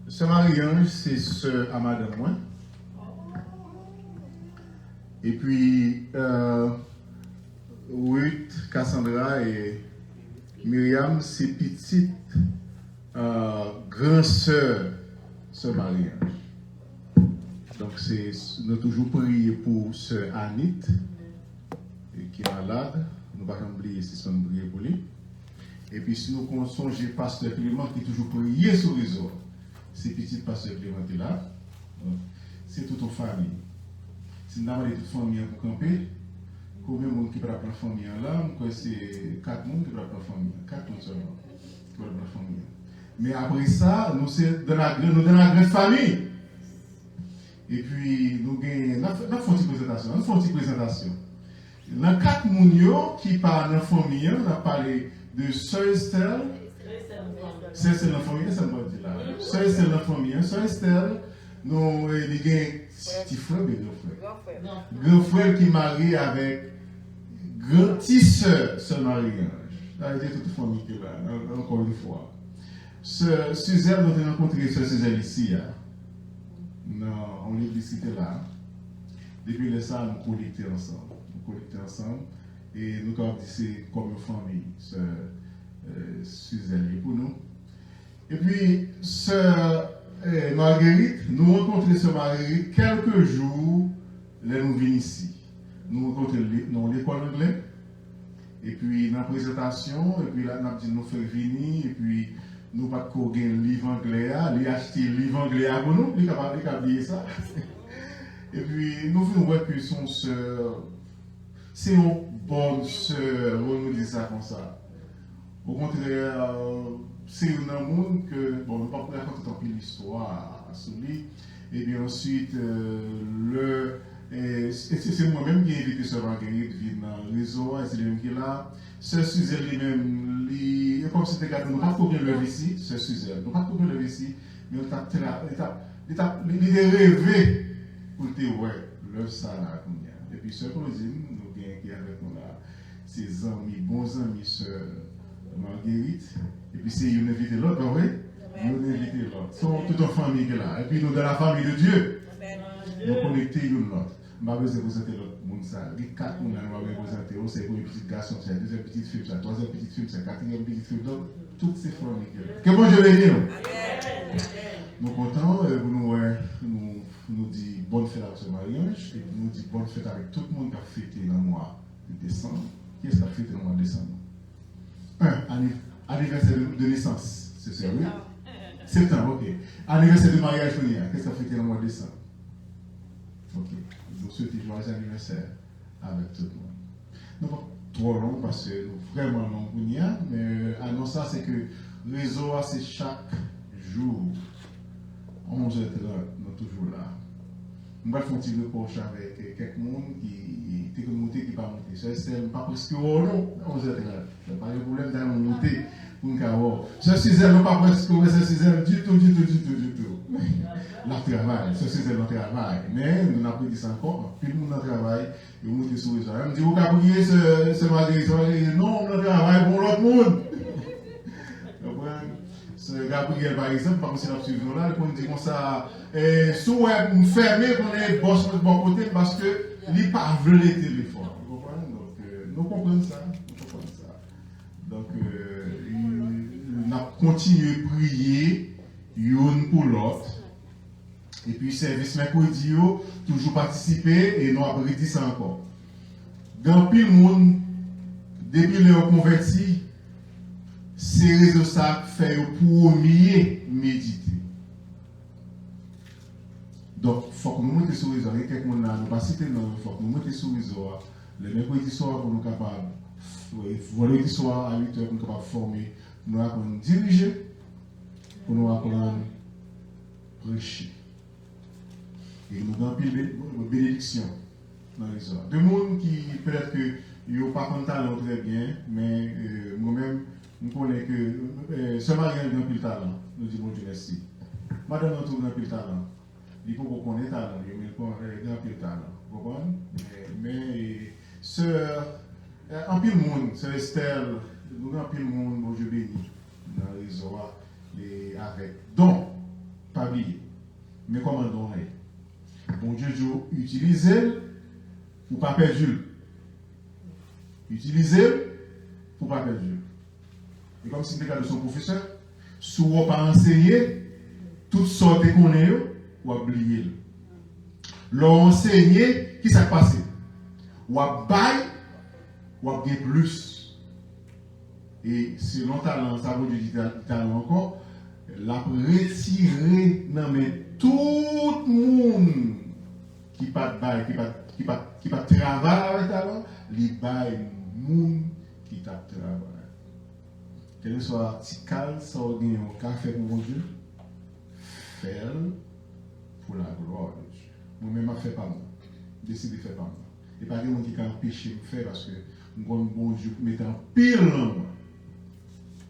Sœur Marie-Ange, c'est sœur à madame moi. Et puis Ruth, Cassandra et Myriam, c'est petite grand sœur sœur Marie-Ange. Donc nous avons toujours prié pour sœur Anit qui est malade, nous ne pouvons pas oublier si nous prier pour lui. Et puis si nous songeons pasteur Clément qui est toujours prié sur les réseau, c'est petit pasteur Clément qui est là, c'est toute une famille. Si nous avons toute famille pour camper, combien de monde qui peut prendre la famille là, c'est 4 personnes qui peuvent prendre la famille, 4 personnes seulement qui peuvent prendre la famille. Mais après ça, nous sommes dans la grande famille. Et puis nous avons une présentation. Dans 4 personnes qui parlent dans la famille, on a parlé de Sœur Estelle. C'est la famille, ça me dit là. Sœur Estelle dans la famille. Sœur Estelle, nous avons un petit frère et grand frère. Grand frère qui est marié avec grand petit sœur, Sœur Marie-Ange. Là, il y a toute la famille qui est là, encore une fois. Sœur Suzelle, nous avons rencontré Sœur Suzelle ici. On l'église qui était là. Depuis le ça, nous collectons ensemble. Et nous avons dit c'est comme une famille, Suzelle pour nous. Et puis, sœur Marguerite, nous rencontrons sœur Marguerite quelques jours, là nous venons ici. Nous rencontrons dans l'école anglaise. Et puis, dans la présentation, et puis là, nous avons dit nous faire venir, et puis nous pas de livre anglais, nous acheter le livre anglais pour nous, nous avons oublié ça. Et puis, nous venons voir que son sœur, c'est une bonne sœur, on nous dit ça comme ça. Au contraire, c'est un monde que, bon, nous ne pouvons pas raconter tant pis l'histoire sur lui. Et bien ensuite, c'est moi-même qui ai invité Sœur Marguerite de venir dans le réseau, et c'est lui-même qui est là. Sœur Suzelle lui-même, comme c'était gardé, nous ne pouvons pas courir le ici, Sœur Suzelle, nous ne pouvons pas courir le ici, mais on a rêvé pour te voir le salaire qu'on a. Et puis, Sœur Claudine, nous qui est avec nous là, ses amis, bons amis, Sœur Marguerite, et puis c'est une invité l'autre, oui? Nous invité l'autre. Sont toute une famille qui est là. Et puis nous, dans la famille de Dieu, nous connectons l'une l'autre. Je vais vous présenter l'autre monde. Les 4 personnes que nous allons présenter, c'est pour une petite garçon, c'est la deuxième petite fille, c'est la troisième petite fille, c'est la quatrième petite fille. Donc, toutes ces familles qui sont là. Que bon Dieu bénisse nous. Nous comptons, nous disons bonne fête avec ce mariage, et nous disons bonne fête avec tout le monde qui a fêté dans le mois de décembre. Qui est-ce qui a fêté dans le mois de décembre? Anniversaire de naissance, c'est ça, oui? Septembre, ok. Anniversaire de mariage, qu'est-ce que ça fait dans le mois de décembre? Ok. Nous souhaitons joyeux anniversaire avec tout le monde. Non pas trop long parce que nous vraiment long pour nous, mais annonce ça, c'est que le réseau, c'est chaque jour, 11h30, nous sommes toujours là. Nous allons faire un petit reproche avec quelques monde qui est monté, qui n'est pas monté. C'est pas presque non, 11h30. Pas de problème d'aller monter pour nous avoir. Ce Suzelle n'est pas presque ce Suzelle du tout. La travail, ce Suzelle le travail. Mais nous n'avons pas dit ça encore. Puis nous, notre travail, et nous monter sur les gens. On me dit, vous avez oublié ce Marguerite. Non, notre travail pour l'autre monde. Ce Gabriel, par exemple, par exemple, si nous là, on dit comme ça, soit on ferme, on est boss de bon côté parce que lui pas veut les téléphones. Vous comprenez? Donc, nous comprenons ça. Donc, on a continué à prier, une pour l'autre. Et puis, service mercredi, toujours participer et nous avons dit ça encore. Dans plus de monde, depuis les convertis, ces réseaux ça fait le premier méditer. Donc, il faut que nous mettions sur les réseaux. Il y a quelqu'un qui n'a pas cité, il faut que nous mettions sur les réseaux. Le mercredi soir, pour nous capables, vendredi soir à 8h, pour nous capables de former, nous allons diriger. pour nous apprendre à prêcher. Et nous avons une bénédiction dans l'histoire. Deux mondes qui peut-être que n'ont pas de talent très bien, mais moi-même, je connais que ce mari a un grand talent. Nous disons bon Dieu merci. Madame a un grand talent. Il faut qu'on connaisse talent, mais il faut un grand talent. Vous comprenez? Mais sœur, en pile monde, sœur Estelle, nous avons en pile monde, bon Dieu béni, dans l'histoire, et avec. Donc, pas oublier. Mais comment donc? Bon Dieu, utilisez pour ne pas perdre. Utilisez pour ne pas perdre. Et comme si c'était le cas de son professeur, si vous n'avez pas enseigné, toutes sortes de connaissances, vous oubliez. L'enseigner, qui s'est passé? Ou à bail, ou à gagner plus. Et selon talent, ça veut dire talent encore, la retirer dans tout le monde qui pas de bail, qui pas travail avec talent, les bail monde qui t'a travail. Quel que soit petit calme, ça ou bien un café pour mon Dieu, faire pour la gloire de Dieu. Moi-même, je ne fais pas moi. Décide de faire pas moi. Et pas des gens qui ont empêché de faire parce que bon Dieu met en pile dans moi.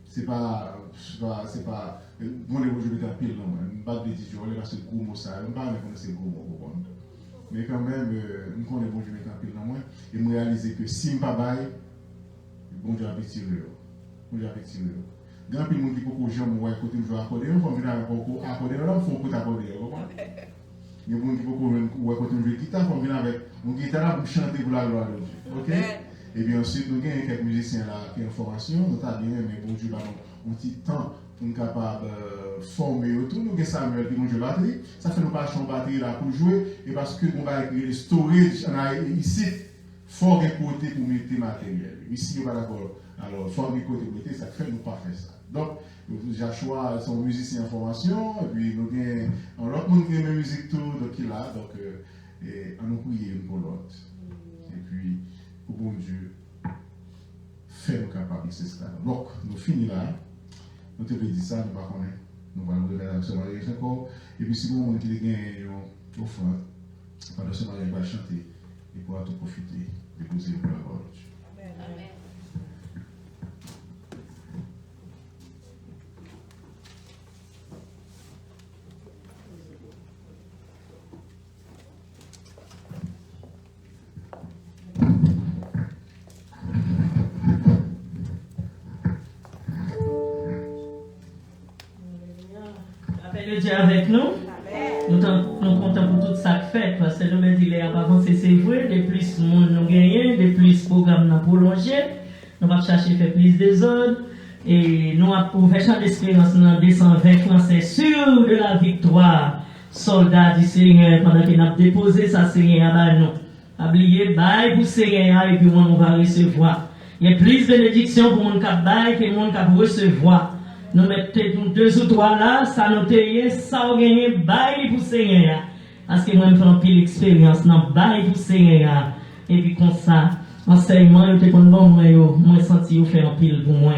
C'est pas bon Dieu met en pile dans moi. Je ne pas de décision, parce que c'est gros mot ça. Je ne pas connaître c'est gros mot. Mais quand même, je connais bon Dieu met en pile dans moi. Et je réalise que si je ne pas bail, bon Dieu a petit le. Bon Dieu a petit le. Grand pile monde qui peut que j'aime moi côté jouer accorder, on va venir avec accorder, là on faut pour accorder, vous comprenez? Il y a des gens qui peuvent côté jouer guitare, on vient avec une guitare pour chanter pour la gloire de Dieu. OK? Et bien ensuite nous avons quelques musiciens là qui ont formation, nous avons bien mais bon Dieu un petit temps pour nous capable former autour, nous avons Samuel qui joue batterie, ça fait nous pas chanter batterie là pour jouer et parce que on va écrire le storage ici fort un côté pour mettre matériel. Ici on va d'accord. Alors fort un côté pour mettre ça fait nous pas faire ça. Donc, Joshua, son musicien en formation, et puis nous avons un autre monde qui aime la musique tout, donc il est là, donc on nous prier une pour l'autre. Et puis, pour bon Dieu, faire nous capables de ça. Donc, nous finissons là, nous te dit ça, nous ne pas connaître, nous allons revenir avec ce mariage encore, et puis si vous avez qui gagne une offrande, pendant ce mariage, va chanter, et pourra tout profiter, déposer pour la gloire de Dieu. Amen. Dieu avec nous. Nous sommes contents pour tout ça que fait parce que nous avons dit qu'il a avancé, c'est vrai. De plus, monde nous gagne, de plus, le programme nous prolongé. Nous allons chercher faire plus de zones. Et nous avons ouvert champ d'espérance dans 220 c'est sûr de la victoire. Soldats du Seigneur, pendant qu'il a déposé sa Seigneur à nous. Oubliez, bye pour Seigneur et puis on va recevoir. Il y a plus de bénédictions pour mon cap bail que mon cap recevoir. Nous mettons 2 ou 3 là, ça nous paye, ça nous gagne, bail pour Seigneur. Parce que moi, je fais un pile d'expérience, non, bail pour Seigneur. Et puis, comme ça, enseignement, je te connais, moi, senti faire un pile pour moi.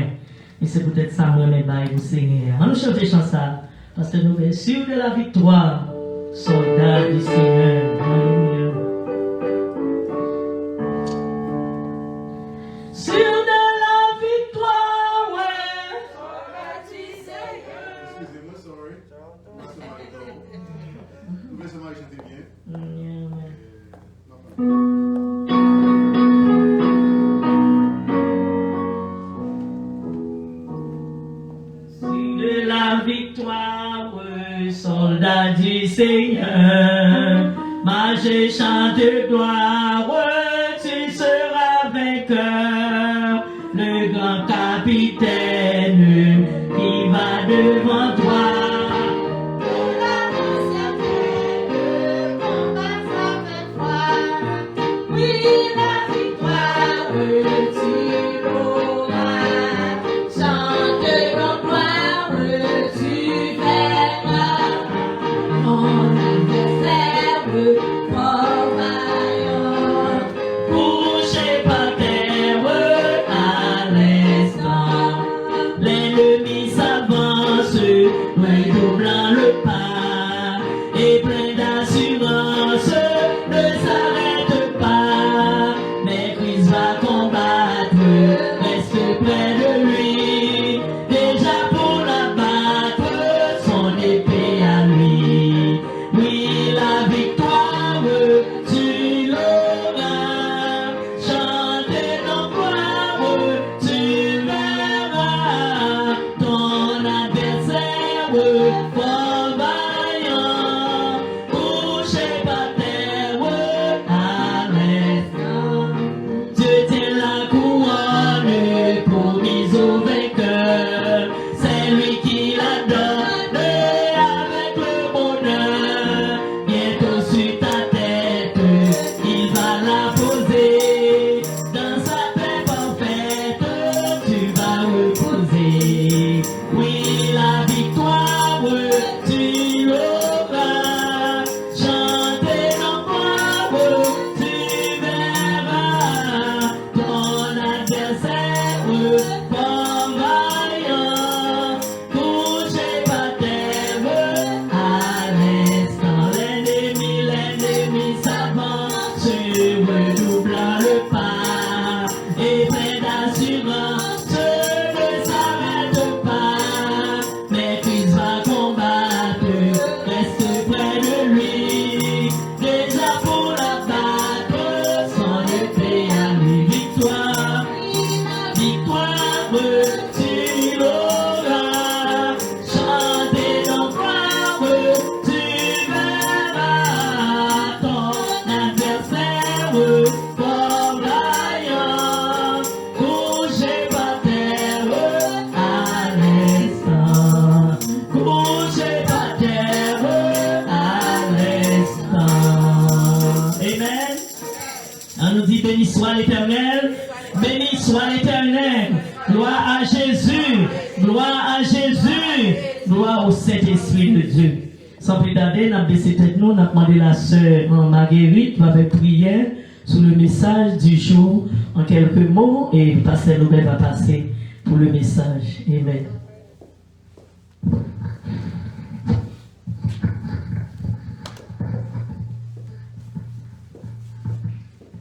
Et c'est peut-être ça, moi, mes bail pour Seigneur. On nous chante ça, parce que nous sommes sûrs de la victoire, soldats du Seigneur. Alléluia. Sûr de la victoire, ouais. Excusez-moi, sorry. Vous voulez savoir que j'étais bien? Sûr de la victoire, ouais, soldat du Seigneur. Marche, chante de gloire, ouais, tu seras vainqueur. Le grand capitaine qui va devant toi. Couché par terre à l'instant, l'ennemi s'avance. loin doublant le pas, et plein d'assurance, ne s'arrête pas, mais Christ va combattre, reste près de lui, déjà pour l'abattre, son épée à lui. Oui, la victoire, tu l'auras, chantez ton gloire, tu verras, ton adversaire, fort vaillant, couché par terre, à l'instant. Dieu tient la couronne promise au vainqueur, c'est lui qui la donne avec le bonheur. Bientôt sur ta tête, il va la poser, dans sa paix parfaite, tu vas reposer. Oui, la victoire, tu l'auras, chantez ton gloire, tu verras, ton adversaire, fort vaillant, couché par terre, à l'instant, l'ennemi s'avance, redoublant le pas, et plein d'assurance, ne s'arrête pas, mais Christ va combattre, reste près de lui, déjà pour l'abattre, son épée à lui. Victoire, victoire, tu l'auras, chantez ton gloire, tu verras, ton adversaire, fort vaillant, couché par terre, à l'instant, couché par terre, à l'instant. Amen. On nous dit béni soit l'Éternel, béni soit l'Éternel, gloire à Jésus, gloire à Jésus, gloire au Saint-Esprit de Dieu. Sans plus tarder, nous avons baissé tête nous, nous avons demandé la sœur Marguerite va faire prière sur le message du jour en quelques mots et le pasteur Loubet va passer pour le message. Amen.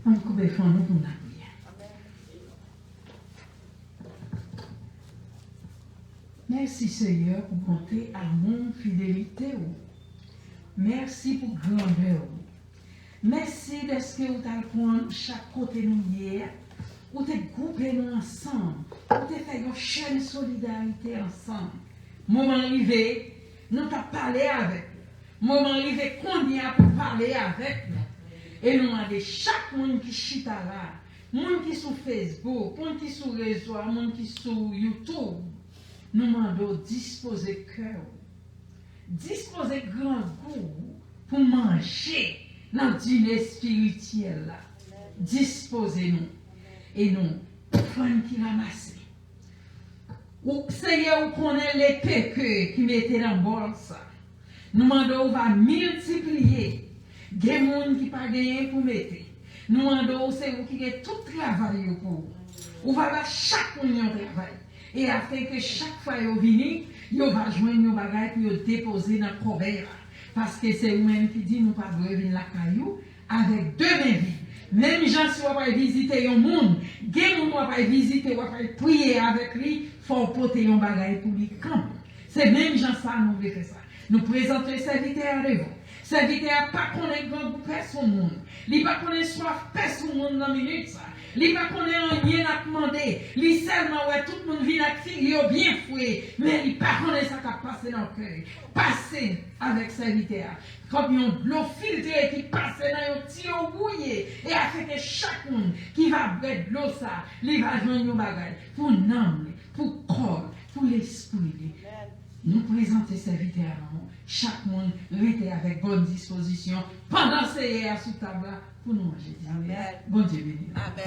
On coupe les fonds, nous pour la prière. Merci Seigneur pour bonté, amour, fidélité. Merci pour grandeur. Merci de ce que vous avez pris chaque côté de nous hier. Vous avez groupé nous ensemble. Vous avez fait une chaîne de solidarité ensemble. Moment arrivé, nous avons parlé avec. Moment arrivé, qu'on y a pour parler avec nous. Et nous avons chaque monde qui chita là, monde qui sur Facebook, monde qui sur réseau, monde qui sur YouTube. Nous demandons disposer cœur, disposer grand goût pour manger dans le dîner spirituel là. Disposez-nous et nous prenons qui ramasse. Ou Seigneur, vous connaissez les péchés qui mettaient dans le bol ça. Nous demandons, on va multiplier. Des gens qui n'ont pas gagné pour mettre. Nous demandons, c'est vous qui avez tout travail pour vous. On va avoir chaque monde travail. Et afin que chaque fois que vous venez, vous va joindre nos bagages pour déposer dans le couvert. Parce que c'est vous-même qui dit, nous ne pouvons pas venir la caillou avec deux mains. Même gens si on va visiter un monde, des gens qui vont visiter, on va prier avec lui, il faut porter un bagage pour lui. C'est même gens ça, nous voulons faire ça. Nous présentons les serviteurs à vous. Serviteur n'a pas connaître grand personne monde. Il n'a pas connaître soif personne monde dans minute ça. Il n'a pas connaître rien à demander. Il seulement ouais tout le monde vient à crier bien fouet, mais il n'a pas connaître ça qui a passé dans le cœur. Passer avec serviteur. Comme un de l'eau filtrée qui passe dans un petit eau bouillé et afin que chaque monde qui va boire de l'eau ça, il va joindre un bagage pour l'âme, pour corps, pour l'esprit. Nous présenter serviteurs à nous. Chaque monde rester avec bonne disposition pendant ces heures sous table pour nous manger. Amen. Bon Dieu béni. Amen.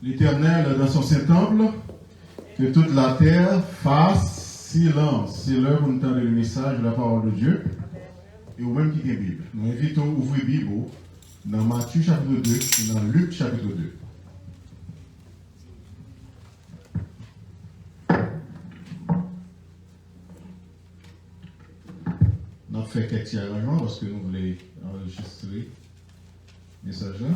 L'Éternel dans son Saint-Temple, que toute la terre fasse silence. C'est l'heure où nous entendons le message de la parole de Dieu. Et ou même quitter la Bible. Nous invitons à ouvrir la Bible dans Matthieu chapitre 2 et dans Luc chapitre 2. On a fait quelques arrangements parce que nous voulons enregistrer le message là.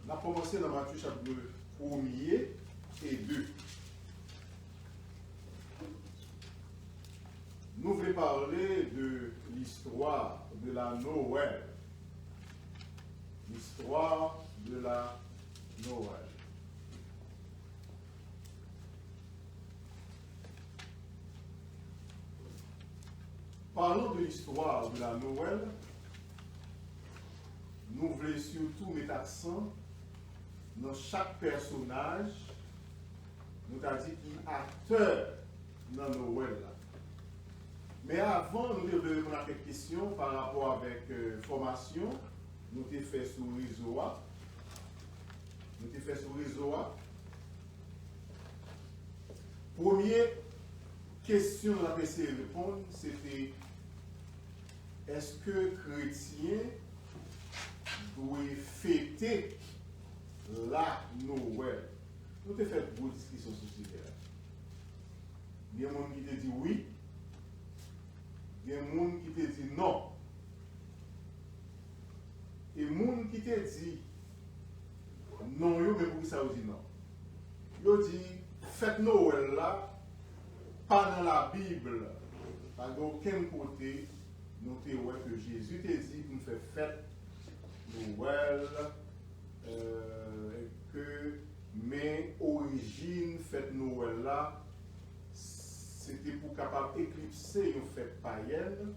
On a commencé dans Matthieu chapitre 1er et 2. Nous voulons parler de l'histoire de la Noël. L'histoire de la Noël. Parlons de l'histoire de la Noël. Nous voulons surtout mettre accent dans chaque personnage, nous avons dit qu'il est acteur dans Noël. Mais avant, nous devons répondre à quelques questions par rapport avec formation. Nous avons fait sur réseau. Première question que nous avons essayé de répondre, c'était est-ce que chrétiens doivent fêter la Noël? Nous avons fait une discussion sur ce sujet. Il y a des gens qui te disent oui, il y a des gens qui te disent non. Et les gens qui te disent non, mais pour qui ça vous dit non? Ils disent fête Noël là, pas dans la Bible, pas d'aucun côté, nous te voyons que Jésus te dit pour nous faire fête Noël. Que mes origines fête Noël là, c'était pour capable éclipser une fête païenne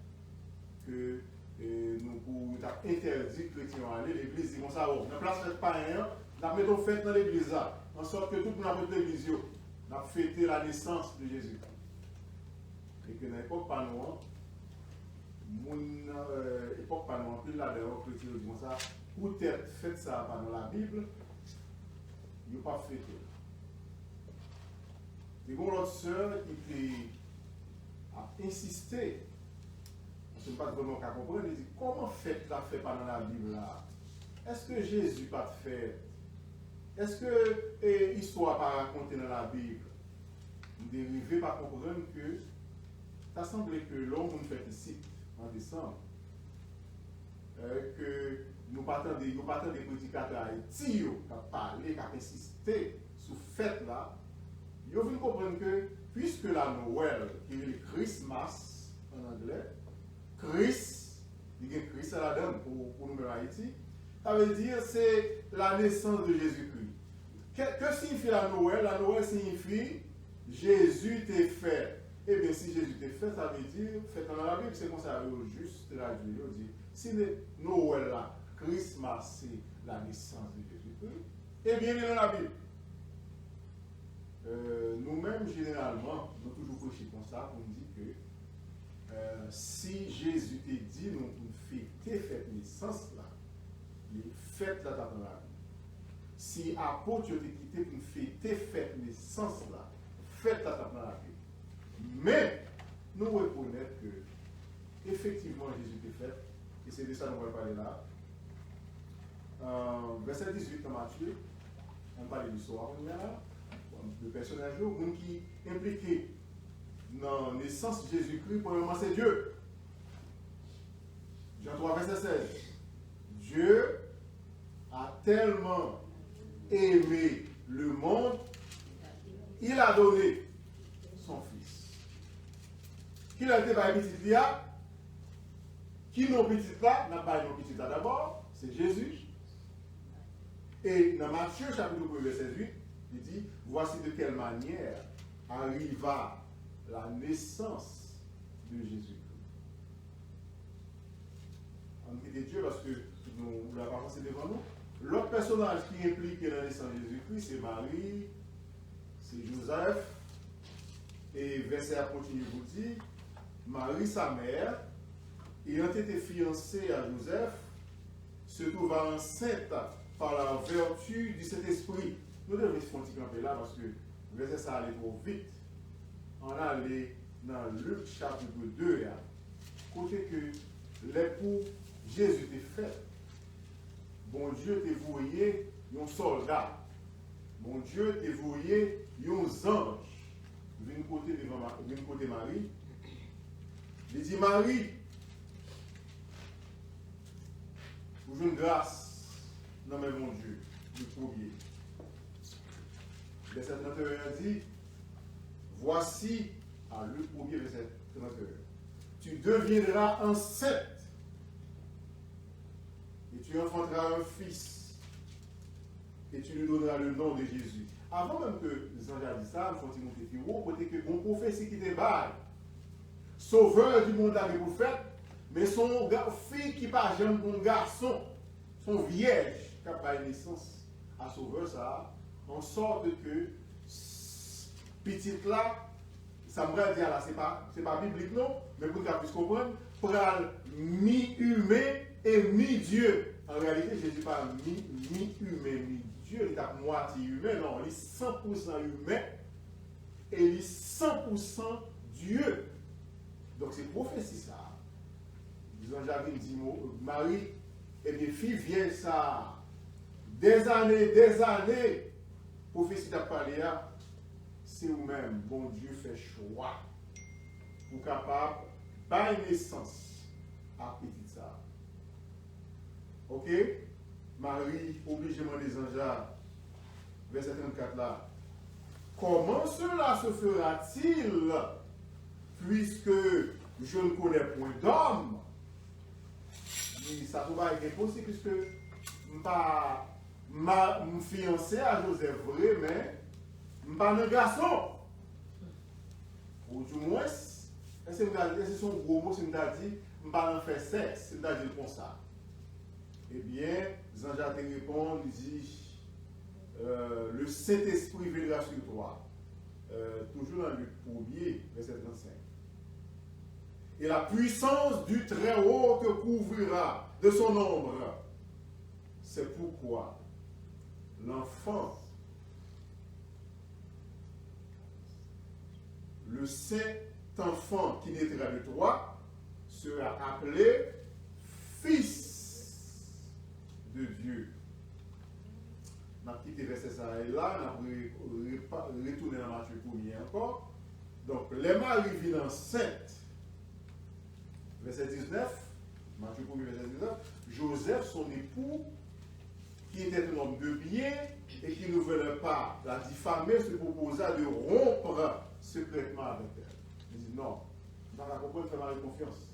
que nous pour interdit chrétiens à aller l'église. Ils vont savoir, on a place fête païenne, nous mettons fête dans l'église là, en sorte que tout le monde a l'église, nous avons fêté la naissance de Jésus. Et que dans l'époque panois, l'époque panois, plus là d'ailleurs, chrétiens disent ça. Peut-être faites ça pas dans la Bible, il n'y a pas fêté. Et bon, l'autre sœur qui a insisté, parce que je ne sais pas vraiment qu'à comprendre, il dit comment fête la fait pas dans la Bible là? Est-ce que Jésus pas de fête? Est-ce que l'histoire pas racontée dans la Bible? Vous dérivez par comprendre que ça semblait que l'homme nous fait ici en décembre. Que nous partons des prédicateurs haïtiens qui ont parlé, qui ont insisté sur fête là, ils ont comprendre que puisque la Noël, qui est le Christmas en anglais, Christ, il y a Christ à la donne pour nous en Haïti, ça veut dire c'est la naissance de Jésus-Christ. Que signifie la Noël? La Noël signifie Jésus t'est fait. Eh bien, si Jésus t'est fait, ça veut dire, fait dans la Bible, c'est comme ça, juste la Bible dit. Si Noël là, Christmas, c'est la naissance de Jésus-Christ, eh bien, il est dans la Bible. Nous-mêmes, généralement, nous toujours prêchons comme ça, pour nous dire que si Jésus t'a dit, nous fêter cette naissance là, les fêtes là dans la Bible. Si apôtre t'a quitté pour fêter cette naissance là, fête là dans la Bible. Mais, nous reconnaissons que, effectivement, Jésus est fait, et c'est de ça que nous allons parler là. Verset 18 dans Matthieu, on parle de l'histoire, le personnage, le monde qui est impliqué dans la naissance de Jésus-Christ, premièrement, c'est Dieu. Jean 3, verset 16. Dieu a tellement aimé le monde, il a donné son Fils. Qui l'a été par petit là, qui non petit là, n'a pas non petit là d'abord, c'est Jésus. Et dans Matthieu chapitre 1 verset 8, il dit, voici de quelle manière arriva la naissance de Jésus-Christ. On dit Dieu parce que nous l'avons pas pensé devant nous. L'autre personnage qui est impliqué dans la naissance de Jésus-Christ, c'est Marie, c'est Joseph. Et verset à continuer vous dit, Marie, sa mère, ayant été fiancée à Joseph, se trouva enceinte par la vertu du Saint-Esprit. Nous devons se camper là parce que le verset ça allait trop vite. On allait dans Luc chapitre 2, côté que l'époux Jésus était fait. Bon Dieu t'a voué un soldat. Bon Dieu t'a voué un ange. D'une côté Marie. Il dit Marie, pour une grâce, non mais mon Dieu, le premier. Verset 31 dit, voici, le premier verset 31, tu deviendras enceinte et tu enfanteras un fils et tu lui donneras le nom de Jésus. Avant même que les anges aient dit ça, il faut monter plus haut, côté que mon prophétie qui débarque, sauveur du monde avec vous fait, mais son fille qui pas jeune bon garçon, son vierge qui a pas naissance à sauveur ça, en sorte que petite là, ça me va dire là, c'est pas biblique non, mais pour qu'on puisse comprendre, pour mi-humain et mi-dieu. En réalité, Jésus parle mi-humain, mi-dieu, il est à moitié humain, non, il est 100% humain et il est 100% Dieu. Donc c'est prophétie ça. Disons, j'avais dit, Marie, et bien, fille vient ça. Des années, prophétie t'a parlé là, c'est vous-même, bon Dieu fait choix pour capable de naissance à petit ça. Ok? Marie, obligément des anges, verset 34 là. Comment cela se fera-t-il puisque je ne connais point d'homme? Ça pourrait être impossible puisque je ne pas fiancé à Joseph vrai, mais je ne suis pas un garçon. Ou du moins, c'est son gros mot, c'est dit, je ne suis pas un fait sexe, c'est dire comme ça. Eh bien, Jean-Jacques répond, il dit, le Saint-Esprit viendra sur toi. Toujours dans Luc 1er, verset 35. Et la puissance du Très-Haut te couvrira de son ombre. C'est pourquoi l'enfant, le Saint-Enfant qui naîtra de toi, sera appelé Fils de Dieu. On a quitté verset ça et là, on a retourné dans Matthieu 1er encore. Donc, les maris viennent enceintes. Verset 19, Matthieu 1er, verset 19, Joseph, son époux, qui était un homme de bien et qui ne voulait pas la diffamer, se proposa de rompre secrètement avec elle. Il dit non, on va comprendre faire la confiance.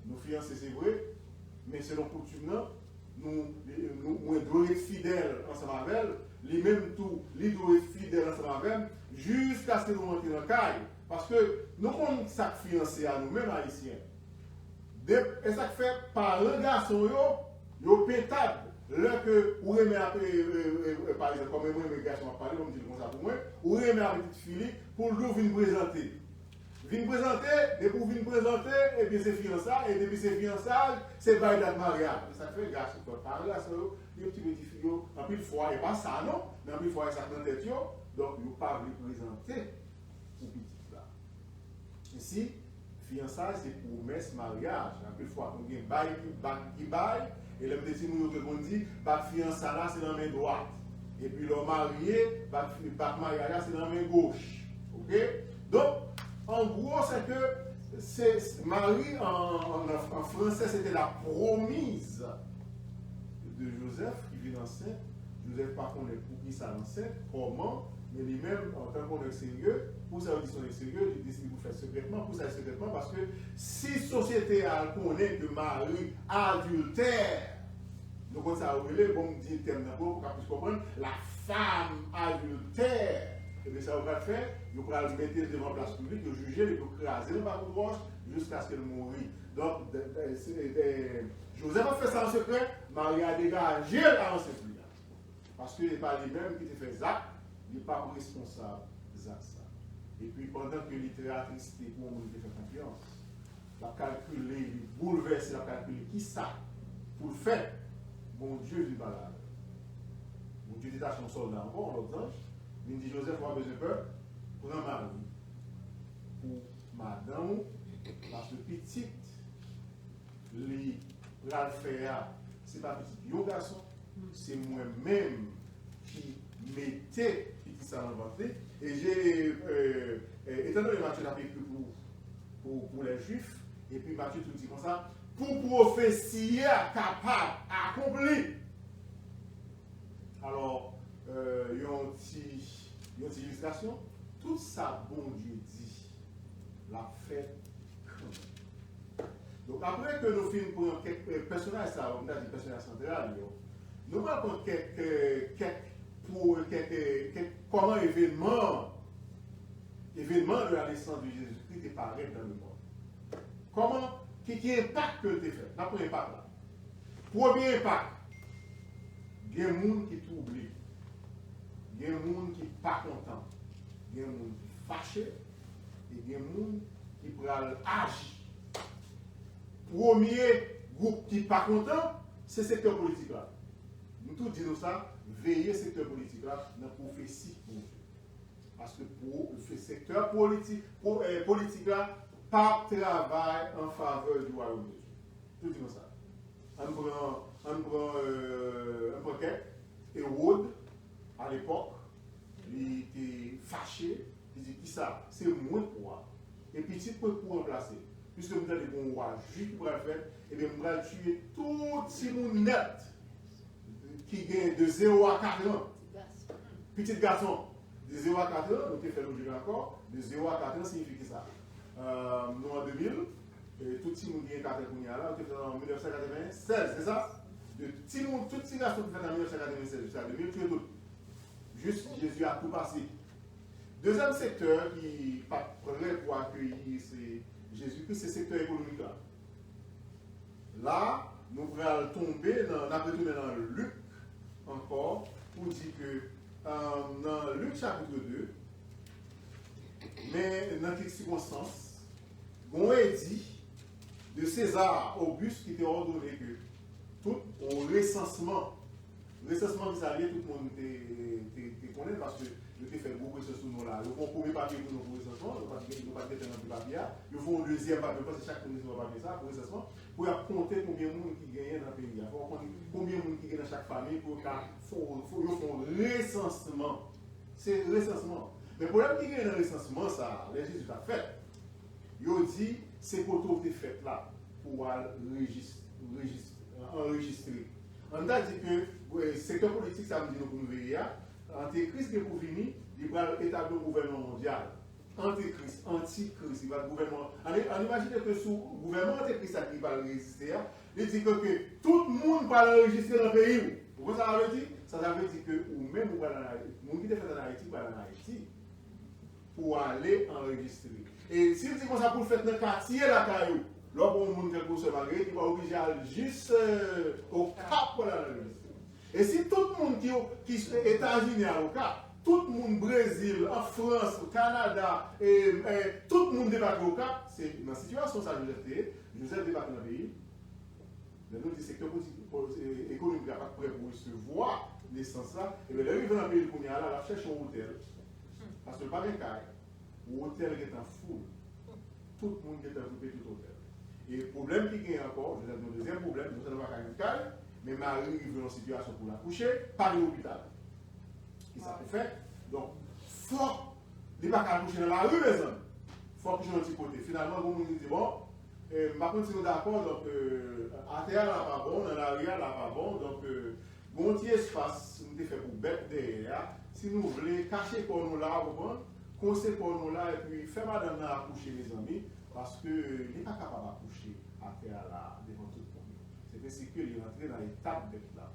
Nos fiancés, c'est vrai, mais selon coutume, nous devons être fidèles ensemble avec elle, les mêmes tout, les doivent être fidèles ensemble avec elle, jusqu'à ce que nous montions dans le caille. Parce que nous avons ça fiancé à nous-mêmes, haïtiens. Et ça fait par un garçon, yo pétable. Là que vous remettez par exemple, comme moi, mes garçons ont parlé, on me dit comme ça pour moi, vous remettez la petite fille pour nous venir présenter. Venir présenter, et pour venir présenter, et puis c'est fiançailles, et depuis c'est fiançailles, c'est bail de mariage. Ça fait garçon, par là, il y a un petit peu de filles, en plus de fois, et pas ça non, mais en plus de fois, ça dans tête, donc ils ne pas venir présenter pour petit là. Ici, fiançailles, c'est promesse mariage. La plus fois, on a un bail qui bail, et le petit nous dit, fiançailles là, c'est dans la main droite. Et puis le marié, mariage là, c'est dans la main gauche. Ok? Donc, en gros, c'est que Marie, en français, c'était la promise de Joseph qui vit enceinte. Joseph, par contre, pour qui ça l'enceinte, comment? Mais lui-même, en tant qu'on est sérieux, pour ça, ils sont sérieux, il décide de vous faire secrètement, pour ça, secrètement, parce que si la société a connaît que Marie adultère, donc ça a relé, bon, dit le terme d'abord, pour qu'on puisse comprendre, la femme adultère, et bien ça va faire, il va le mettre devant la place publique, il va juger, il va craser le bas de roche jusqu'à ce qu'elle mourit. Donc, Joseph a fait ça en secret, Marie a dégagé en secret. Parce que ce n'est pas lui-même qui te fait ça. Il n'est pas responsable de ça. Et puis pendant que littératrice pour on te fait confiance, la calculer, bouleverser, la calculer qui ça pour le faire. Bon Dieu du balade. Bon Dieu détache son soldat encore, l'autre ange. Il dit Joseph, moi besoin de peur pour un mari, pour madame, parce que petite, les va le faire, c'est pas petit, yon garçon, c'est moi-même qui mettais petit ça dans le ventre. Et j'ai, étant donné que Matthieu n'a pas écrit pour les Juifs, et puis Matthieu tout dit comme ça, pour prophétie capable, accompli. Alors, il y a une petite illustration. Tout ça, bon Dieu dit, l'a fait. Donc, après que nous finissons pour quelques personnages, ça, on a dit personnages central, nous allons prendre quelques comment événements de la naissance de Jésus-Christ apparaissent dans le monde. Comment, qui impact que tu fait? N'a pas impact là. Premier impact, il y a des gens qui t'oublient, il y a des gens qui ne sont pas contents, il y a des gens qui sont fâchés, et il y a des gens qui prennent agir. Premier groupe qui n'est pas content, c'est le secteur politique là. Nous tous disons ça, veillez ce secteur politique là dans la prophétie pour Dieu. Parce que pour le secteur politique là, pas travail en faveur du royaume de Dieu. Tout disons ça. On prend un paquet, Hérode, à l'époque, il était fâché, il dit qui ça? C'est moi pour moi. Et puis petit pour remplacer. Puisque vous avez des bons rois juifs qui pourraient faire, et bien vous allez tuer tout ce monde net qui gagne de 0 à 4 ans. Petit garçon, de 0 à 4 ans, nous avons fait le jeu encore, de 0 à 4 ans signifie ça. Nous en 2000, tout le monde qui gagne 4 ans, nous avons fait en 1996, c'est ça? Tout le garçon qui fait en 1996 jusqu'à 2000, tu es tout. Juste Jésus a tout passé. Deuxième secteur qui n'est pas prêt pour accueillir Jésus-Christ, c'est le secteur économique là. Là, nous allons tomber dans Luc encore pour dire que dans Luc chapitre 2, mais dans quelques circonstances, on a dit de César Auguste qui était ordonné que tout au recensement qui s'allie, tout le monde te connaît parce que je t'ai fait beaucoup de choses sur nous là. Ils font un premier papier pour nous pour le recensement, ils ne vont pas mettre un papier, ils font un deuxième papier parce que chaque commission va papier ça pour le recensement, pour compter combien de monde qui gagne dans le pays. Il faut compter combien de monde qui gagne dans chaque famille pour faire un recensement. C'est le recensement. Mais le problème qui gagne dans le recensement, ça, les Jésus a fait. Ils ont dit, c'est pour tout fait là, pour enregistrer. On a dit que le secteur politique, ça veut dire que nous veillons. Antéchrist qui est pour venir, il va établir un gouvernement mondial. Antéchrist, antichrist, il va le gouvernement. On imagine que sous le gouvernement antéchrist qui va résister, il dit que tout le monde va l'enregistrer dans le pays. Pourquoi ça veut dire? Ça veut dire que ou même vous qui est en Haïti, va en Haïti pour aller enregistrer. Et si vous dites que ça pour le faire dans le quartier, la caillou, là pour le monde qui se marie, il va obliger à aller juste au cap pour l'enregistrer. Et si tout le monde qui est États-Unis au Cap, tout le monde Brésil, en France, au Canada, et tout le monde débarque au Cap, c'est dans la situation ça Joseph débarque dans le pays. Le nom du secteur économique n'est pas prêt pour recevoir l'essence là. Et bien là, il va dans le pays de Kounia, là, il cherche un hôtel. Parce que pas de cas. L'hôtel est en foule. Tout le monde est occupé tout l'hôtel. Et le problème qui gagne encore, je vais vous dire le deuxième problème, nous sommes pas une caille. Mais Marie est en situation pour l'accoucher, par l'hôpital. Qui ça peut faire? Donc, il faut ne pas accoucher dans la rue, les hommes. Il faut accoucher dans un petit côté. Finalement, vous me dites, bon, par contre, si nous sommes d'accord, donc, à terre, là, pas bon, dans l'arrière, là, pas bon, donc, bon petit espace, nous avons fait pour bête derrière. Si nous voulons cacher pour nous là, conseiller pour nous là, et puis faire madame accoucher, les amis, parce que n'est pas capable d'accoucher à terre, là, devant tout le monde. C'est qu'il est rentré dans l'étape d'être là,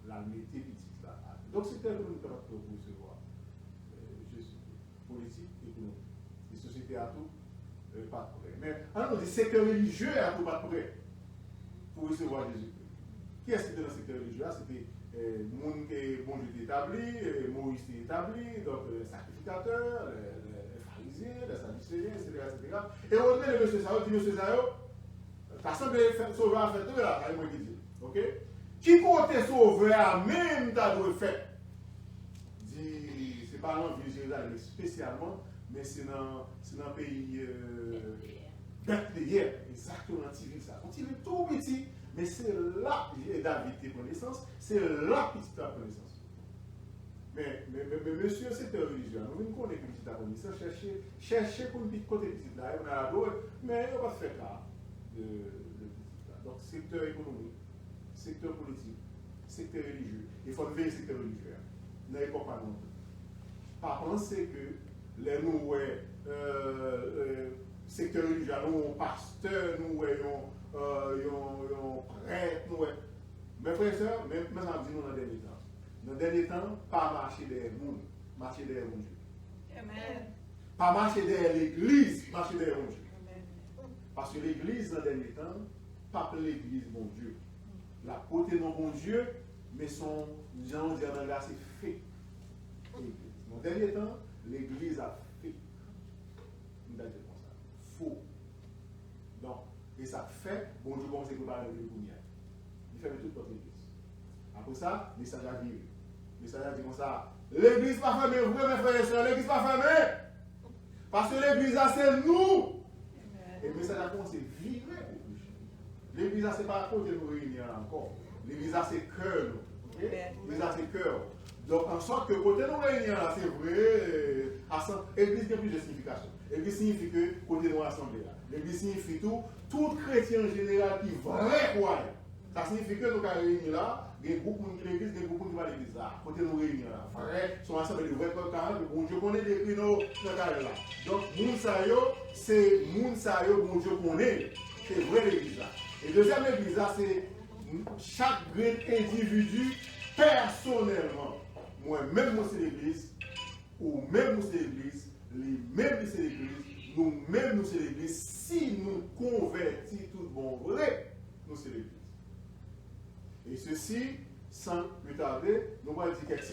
la métier petite là. Donc c'est un peu une capable pour recevoir politique, économique. Les sociétés à tout, pas prêt. Mais alors, le secteur religieux à tout pas prêt pour recevoir Jésus-Christ. Qui est-ce qui était dans le secteur religieux? C'était le monde qui bon Dieu établi, Moïse établi, donc les sacrificateurs, les pharisiens. Saint-Louisien, des Sadducéens, etc. Et on dit, monsieur Sayo, t'as semblé sauveur à faire tout là, c'est moi qui dis. Ok? Qui côté sauveur même t'as dû faire? Dit, c'est pas dans ville Jérusalem spécialement, mais c'est dans le pays Bethléem, exactement dans ville ça. On tire tout petit, mais c'est là que David a pris naissance, c'est là qu'il a pris naissance. Mais monsieur, c'est un religieux. Nous connaissons que petit à connaissance, chercher pour une petite côté petit là, on a la dose, mais on va faire ça de petit là. Donc, secteur économique, secteur politique, secteur religieux. Il faut veiller le secteur religieux. N'ayez pas non plus. Pas penser que les nous, secteur religieux, nous, pasteur, nous, prêtre, nous, mes frères et sœurs, même si nous dans le dernier temps. Dans le dernier temps, pas marcher derrière le monde, marcher derrière mon Dieu. Amen. Pas marcher derrière l'église, marcher derrière mon Dieu. Amen. Parce que l'église, dans le dernier temps, pas l'église, mon Dieu. La côté de mon Dieu, mais son, gens dire dans là, c'est fait. Dans le dernier temps, l'église a fait. Nous avons dit comme ça. Faux. Donc, et ça fait, bon Dieu commence à préparer le Gounia. Il fait toute notre église. Après ça, le message a viré. Le message a dit comme ça. L'église pas fermée, vous mes frères et sœurs, l'église pas fermée. Parce que l'église c'est nous. Et le message a commencé à virer. L'église c'est pas à côté de nous réunir encore. L'église c'est cœur. L'église c'est cœur. Donc en sorte que côté de nous réunir, c'est vrai, l'église a plus de signification. L'église signifie que côté de nous assemblée. L'église signifie tout chrétien en général qui vrai croit. Ça signifie que nous avons réuni là, il y a beaucoup de l'église, il y a beaucoup de l'église là. Côté nous réunir là. Frère, sont ensemble de vrais corps, bon Dieu connaît des prix dans là. Donc, Mounsayo, c'est Mounsayo, bon Dieu connaît. C'est vrai l'église là. Et deuxième église là, c'est chaque grand individu personnellement. Moi-même, moi c'est l'église, ou même nous c'est l'église, les mêmes c'est l'église, nous-mêmes nous c'est l'église. Si nous convertissons tout bon vrai, nous c'est l'église. Et ceci, sans plus tarder, nous allons dire quelques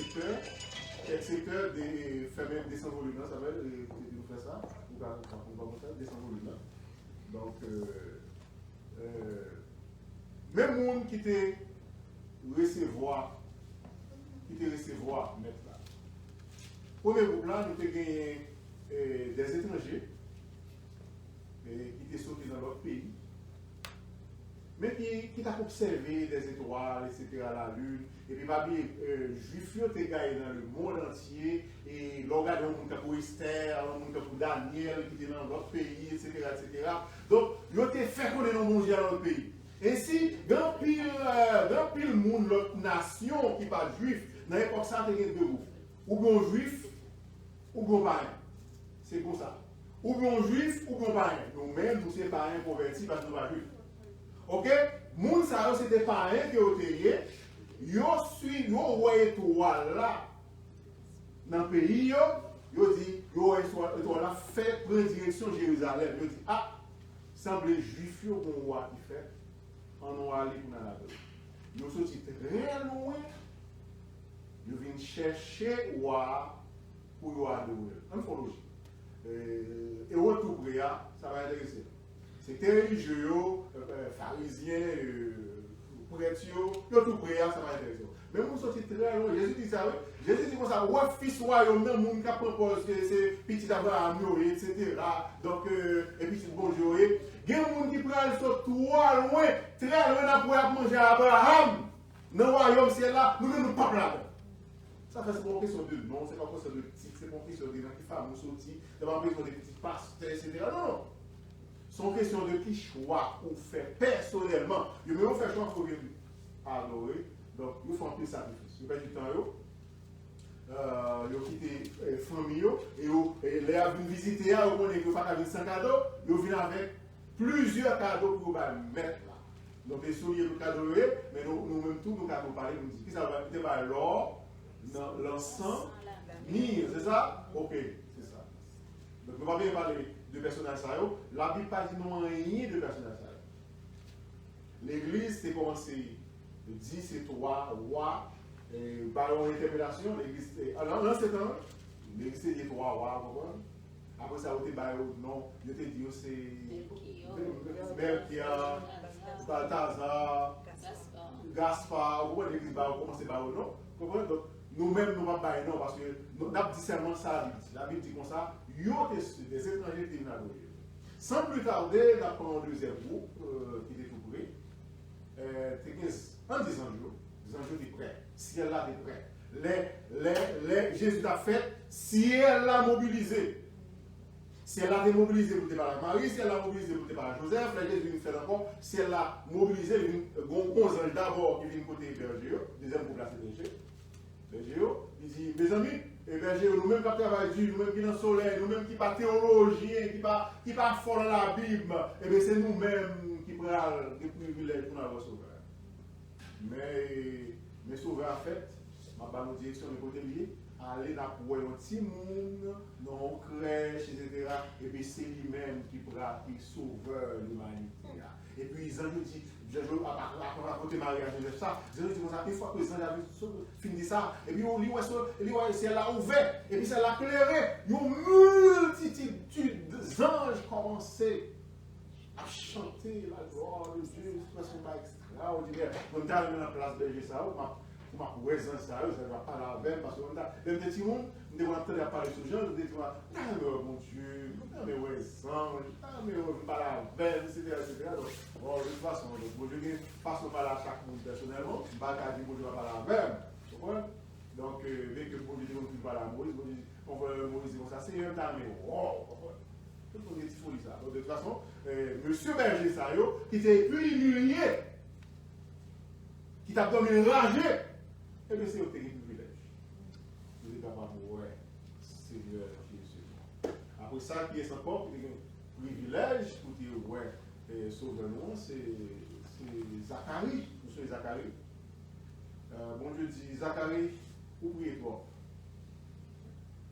secteurs des femmes descendre volume, ça va nous faire ça, on va faire descendre volume. Donc, même monde qui te recevoir mettre là. Premier groupe là, nous avons gagné des étrangers qui étaient sortis dans leur pays. Mais qui t'a observé des étoiles, etc., la lune, et puis ma vie, juif, tu gagné dans le monde entier, et l'organe de pour Esther, pour Daniel, qui était dans d'autres pays, etc., etc. Donc, ils ont fait connaître le monde dans le pays. Ainsi, dans pile monde, l'autre nation qui n'est pas juif, dans l'époque, ça, il y a deux groupes. Ou bien juif, ou bien païen. C'est comme ça. Ou bien juif, ou bien païen. Nous-mêmes, nous sommes païens convertis parce que nous ne sommes pas juifs. Ok? Moun sa yo c'est des parents qui ont été, yo suivent, yo voyé étoile là dans le pays, yo dit, yo étoile là fait prendre direction Jérusalem. Yo dit, ah, semble juif yo qu'on voit qui fait, on va aller pour la donne. Yo sorti très loin, yo viennent chercher ouah pour yo adorer. En phologie. Et retour bria, ça va intéresser. C'était religieux, pharisiens, prêtres, tout prière, ça va intéresser. Mais nous sommes très loin. Jésus dit ça, oui. Jésus dit comme ça, ouais, fils royaume, même monde qui propose que c'est petit Abraham, etc. Donc, et puis c'est bonjour. Il y a des gens qui prennent ça trop loin, très loin pour manger Abraham. Dans le royaume, c'est là, nous ne sommes pas là. Ça fait c'est pas une question de nom, c'est pas une question de titre, c'est pas une question de gens qui font sortir, c'est pas une question de petits pasteurs, etc. Non. C'est une question de qui choix ou fait personnellement. Vous même fait choix pour adorer. Donc, vous faites un peu de sacrifice. Vous faites du temps, vous quittez la famille, et vous venez visiter, vous connaissez que vous faites sans cadeau, vous venez avec plusieurs cadeaux pour vous mettre là. Donc, les souliers, nous cadeaux, mais nous-mêmes tous, nous cadeaux parler, nous disons que ça va être l'or, l'encens, mire, c'est ça? Ok, c'est ça. Donc, nous allons bien parler de personnages. La Bible pas dit non rien de personnages. L'Église, c'est commencé 10 c'est 3 rois, par l'interpellation, l'Église, alors dans ce temps, l'Église c'est 3 rois, Après ça, vous avez non, je te dis c'est Melchior, Balthazar, Gaspard, vous voyez l'église va commencer par eux, non? Donc, nous-mêmes, nous ne pouvons pas non, parce que nous avons dit seulement ça. La Bible dit comme ça, il y a des étrangers qui viennent adorer. Sans plus tarder, nous avons un deuxième groupe qui est tout prêt. En 10 jours, 10 jours est prêt. Si elle l'a prêt. Jésus a fait, si elle l'a mobilisé. Si elle l'a démobilisé pour par Marie, si elle l'a mobilisé pour par Joseph, là Jésus fait encore, si elle l'a mobilisé, il y a 11 anges d'abord qui viennent côté berger, deuxième pour placer berger. Berger, il dit, mes amis, berger, nous-mêmes qui travaillons Dieu, nous-mêmes qui dans le soleil, nous-mêmes qui pas théologiens, qui pas fort dans la Bible, et bien c'est nous-mêmes qui prenons des privilèges pour nous sauver. Mais sauver en fait, ma bonne direction de côté lié. Aller dans un petit monde, dans une crèche, etc. Et puis c'est lui-même qui pourra sauver l'humanité. Et puis ils ont dit, je vais raconter mariage de ça. Ils ont dit, une fois que les gens ont fini ça, et puis c'est là ouvert, et puis c'est là clairé. Une multitude d'anges commençaient à chanter la gloire de Dieu. C'est pas extraordinaire. Donc, tu as dans la place de ça. Je ne sais pas parler parce que même des petits monde, nous devons entendre parler sur les gens, nous devons dire, mon Dieu, mais ouais, sang, mais on parle avec, etc. Bon, de toute façon, bon Dieu, façon parler à chaque monde personnellement, je ne vais pas dire, bon Dieu, va parler avec. Donc, dès que bon Dieu, on parle à Moïse, on voit Moïse dire ça, c'est un temps, mais wow, tout le monde est folie ça. Donc, de toute façon, monsieur Berger Sayo, qui s'est plus humilié, qui t'a donné rangé, et bien, c'est un privilège. Vous êtes capable de voir, Seigneur Jésus. Après ça, qui est encore un privilège pour dire, ouais, sauveur-nous, c'est Zacharie. Vous savez Zacharie. Bon Dieu dit, Zacharie, oubliez toi.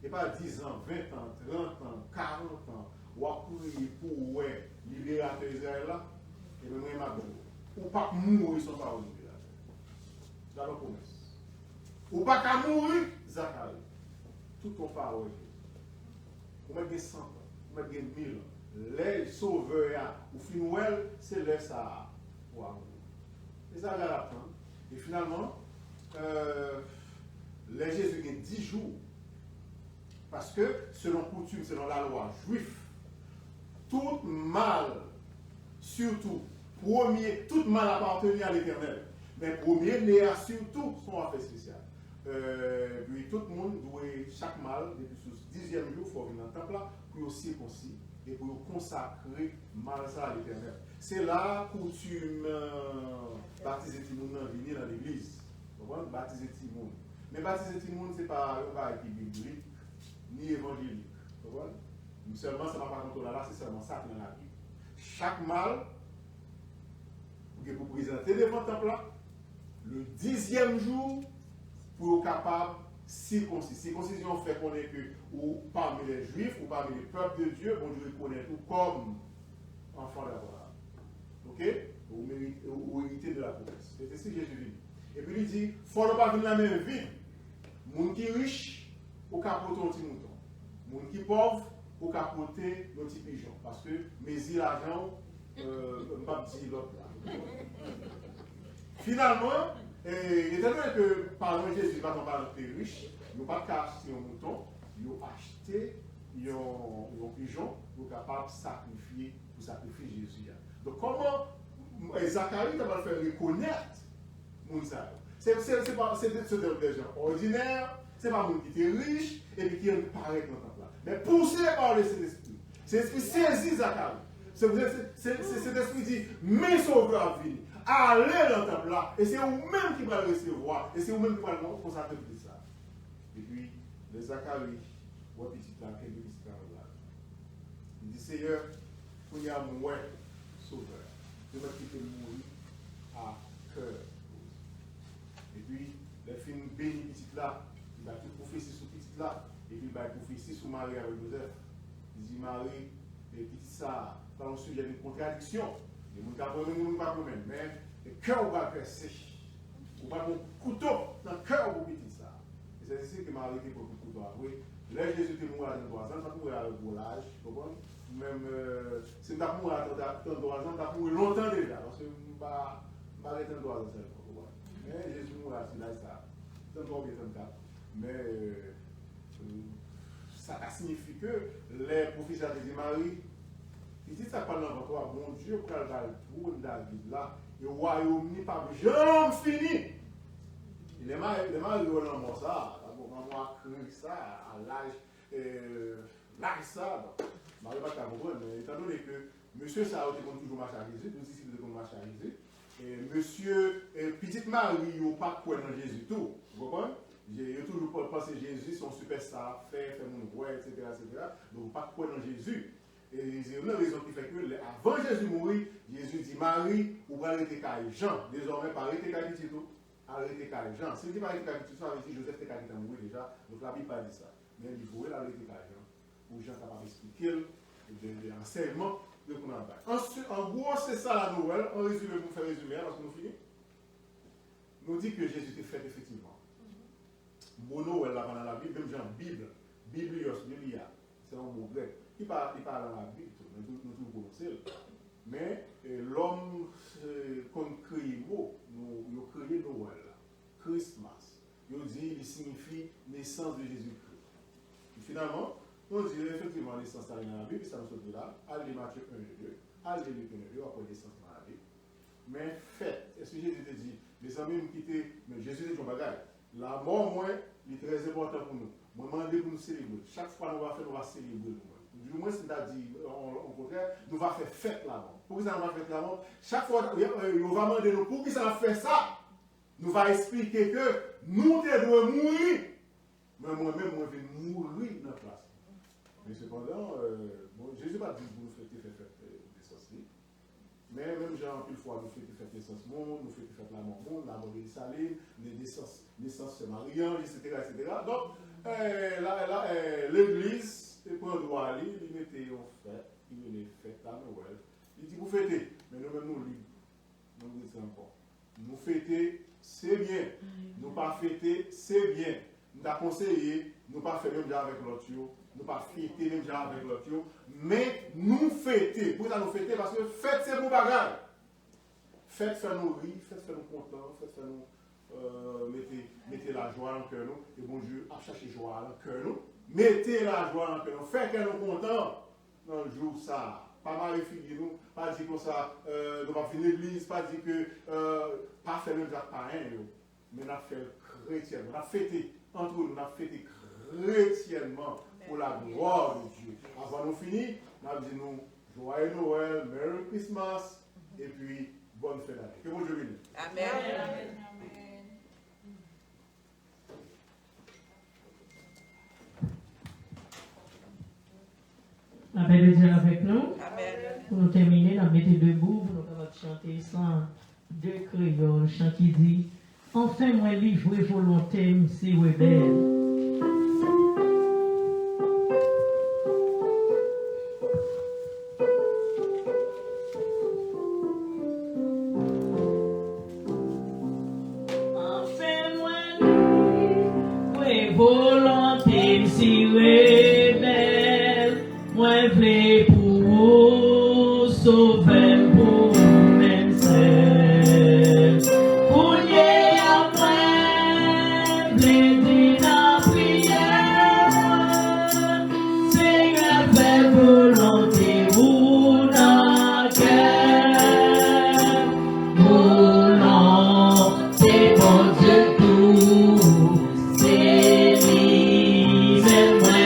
Et pas 10 ans, 20 ans, 30 ans, 40 ans, ou à prier pour, ouais, libérateur Israël là, et bien, moi, ou pas mourir sans parole libérateur. C'est la promesse. Ou pas qu'à mourir, Zacharie. Tout ton parole. Vous mettez 100 ans, vous mettez 1000 ans. Les sauveurs, ou finouel, c'est les ça pour mourir. Et ça, là, l'apprendre. Et finalement, les Jésus a 10 jours. Parce que, selon coutume, selon la loi juive, tout mal, surtout, tout mal appartenait à l'Éternel. Mais premier, né à surtout son affaire spéciale. Puis tout le monde doit, chaque mal, depuis le 10e jour, il faut venir dans le temple pour circoncis et pour consacrer mal ça à l'Éternel. C'est là coutume baptiser tout le monde venir dans l'église. Vous comprenez? Baptiser tout le monde. Mais baptiser tout le monde, ce n'est pas un bail biblique ni évangélique. Vous comprenez? Seulement, ça ne va pas contrôler là, c'est seulement ça qui est dans la Bible. Chaque mal, vous présentez devant le temple, le 10e jour, pour être capable de circoncire. Circoncision fait connaître que, ou parmi les Juifs, ou parmi les peuples de Dieu, on doit connaître tout comme enfant d'Abraham. Ok? Ou hérité de la promesse. C'est ainsi que Jésus dit. Et puis il dit, il ne faut pas venir la même vie. Les gens qui sont riches, au capoter un petit mouton. Les gens qui sont pauvres, au capoter un petit pigeon. Parce que mes îles l'argent, je ne vais pas dire l'autre là. Finalement, étant donné que par exemple Jésus va tomber dans les riches, ils n'ont pas acheté un mouton, ils ont acheté un pigeon pour capable de sacrifier Jésus. Donc comment Zacharie va faire reconnaître Mounsa? C'est des gens ordinaires, ce n'est pas des gens qui étaient riches et qui paraissent dans le temple. Mais poussé par le Saint-Esprit. C'est l'esprit saisit Zacharie. Cet esprit dit, mes sauveurs viennent. Allez dans le temple là, et c'est vous-même qui va le recevoir, et c'est vous-même qui va le consacrer pour ça. Et puis, le Zacharie, ouais, petit là, quel petit là. Il dit, Seigneur, il y a moi, sauveur. Je vais quitter mourir à cœur. Et puis, les films bénis petit là, il va tout prophétie sur petit là, et puis il va prophétie sur Marie avec Joseph. Il dit, Marie, et petit ça, dans le sujet d'une contradiction. Les gens ne vont pas promèner, mais le cœur va percer. On va un couteau dans le cœur pour petit ça. Et c'est ici que Marie était pour le couteau après, Là, Jésus était mort à 33 ans, ça pourrait avoir un l'âge, vous comprenez? Même si je suis mort à 33 ans, ça pourrait longtemps déjà, parce que je ne vais pas arrêter 33 ans seulement. Mais Jésus mort à ça, 33 ou 34. Mais ça signifie que les prophéties de Marie, il dit ça pendant toi, mon Dieu, pour le trône David là, le royaume n'est pas jamais fini. Il est mal dans ça, on a cru ça à l'âge ça. Je ne sais pas si vous comprenez, mais étant donné que monsieur ça a toujours marché à Jésus, nous disciples de marcher à Jésus, et monsieur, petite Marie, il n'a pas quoi dans Jésus tout, vous comprenez? J'ai toujours pensé que Jésus, son superstar, fait mon roi, etc. Donc, pas quoi dans Jésus. Et c'est une raison qui fait que, avant Jésus mourir, Jésus dit Marie, ou va arrêter Caille Jean. Désormais, pas arrêter Caille Tito, arrêter Caille Jean. Si il dit pas arrêter Caille Tito, ça veut dire Joseph était mourir déjà. Donc, la Bible n'a pas dit ça. Mais il faut arrêter Caille Jean. Pour Jean capable d'expliquer l'enseignement de qu'on a fait. Ensuite, en gros, c'est ça la nouvelle. En résumé, pour faire résumer, parce que nous finissons. Nous dit que Jésus était fait effectivement. Mono, elle dans la Bible, même genre Bible, Biblios, Biblia, c'est un mot grec. Il parle dans la Bible, nous tout prononcer. Mais l'homme, qu'on crée mot, nous créons Noël, Christmas. Il signifie naissance de Jésus-Christ. Finalement, on dit effectivement naissance dans la Bible, ça nous sort de là. Allez Matthieu 1 et 2, allez Luc 1 et 2, après naissance dans la Bible. Mais fait, est-ce que Jésus te dit, les amis me quitter, mais Jésus dit ton bagage. La mort, moi, est très important pour nous. Moi, je demande pour nous célébrer. Chaque fois que nous allons faire, nous allons célébrer. Du moins, c'est-à-dire, au contraire, nous allons faire fête là-bas. Pour que ça va faire là-bas, chaque fois, on va demander nous, pour que ça va faire ça, nous allons expliquer que nous devons mourir. Mais moi-même, moi, je vais mourir dans la place. Mais cependant, Jésus n'a pas dit que nous fêter des sorciers. Mais même genre, une fois, nous faisons fête naissance monde, nous faisons fête la mort monde, la mort de Saline, naissance de Marianne, etc. Donc, l'église, il prend le droit à lui, il mettait en fête, il met fête à Noël. Il dit, vous fêtez, mais nous-mêmes, nous libres. Nous disons encore. Nous fêter, c'est bien. Nous pas fêter, c'est bien. Nous avons conseillé, nous pas faire même avec l'autre, nous pas fêter même avec l'autre, mais nous fêter. Pourquoi nous fêter? Parce que fête c'est mon bagage. Fête fait nous rire, fête fait nous contents, fête fait nous mettez la joie dans le cœur nous. Et bon Dieu a cherché joie dans le cœur nous. Mettez la joie dans le cœur nous. Faites que nous contents dans le jour ça. Pas mal figure nous, pas dire comme ça, nous pas finir l'église, pas dire que pas faire même Jacques païen, mais nous fait chrétien, nous avons fêté entre nous, nous avons fêté chrétiennement pour la gloire de Dieu. Avant nous finir, nous avons dit nous joyeux Noël, Merry Christmas, et puis bonne fête d'année. Que bon Dieu bénisse. Amen. Amen. La paix de Dieu avec nous. Amen. Pour nous terminer, nous mettons debout pour nous capables de chanter sans deux créoles, le chant qui dit enfin, moi, lui jouer volonté, si rebelle. Volonté, si rebelle, moi v'lais pour sauver pour même seul. Pour lier à moi, v'lais dire la prière, Seigneur fait volonté ou dans cœur. Volonté, bon Dieu tout. Même moi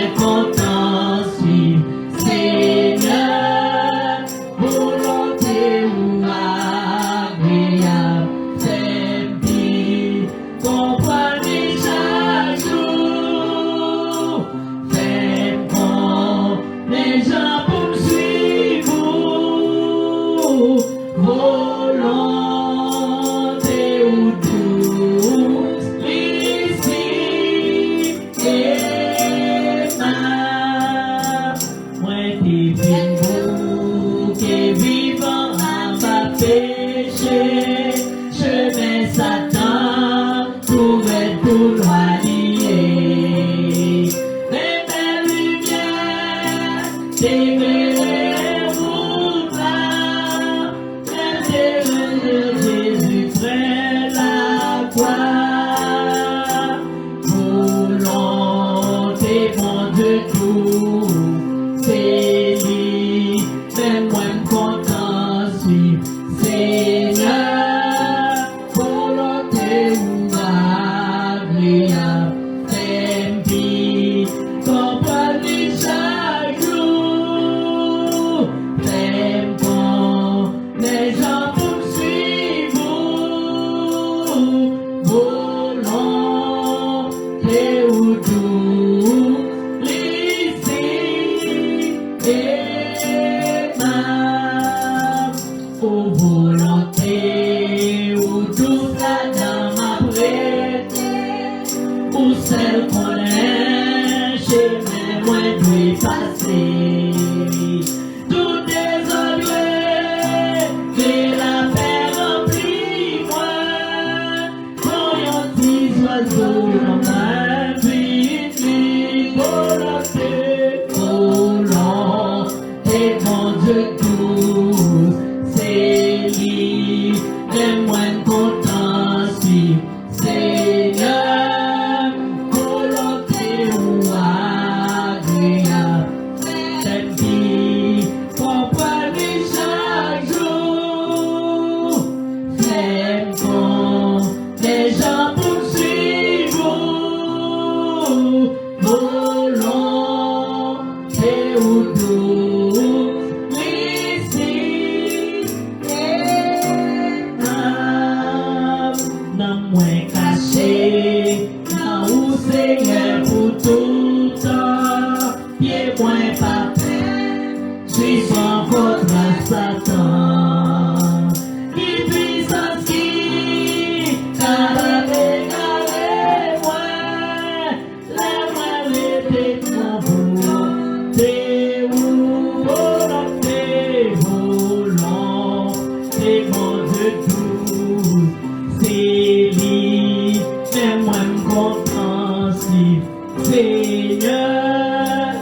Pour celle qu'on est, chez moi, doit passer. Tout désolé, que la paix remplit moi. Quand y'a des oiseaux dans ma vie, volonté, volant, et mon Dieu douce, c'est lui, les moins contents, si Seigneur, volonté ou agréable, cette vie, comprenez chaque jour, faites qu'on les gens poursuivent, volonté ou douce, ici, dans moins caché, dans où Seigneur pour tout temps, pied moins pas suis sans votre Satan, qui puissance qui, carré, moi, la moi répète mon volonté ou volonté, volonté, mon Dieu douce, c'est lui, mais moi compréhensif, Seigneur,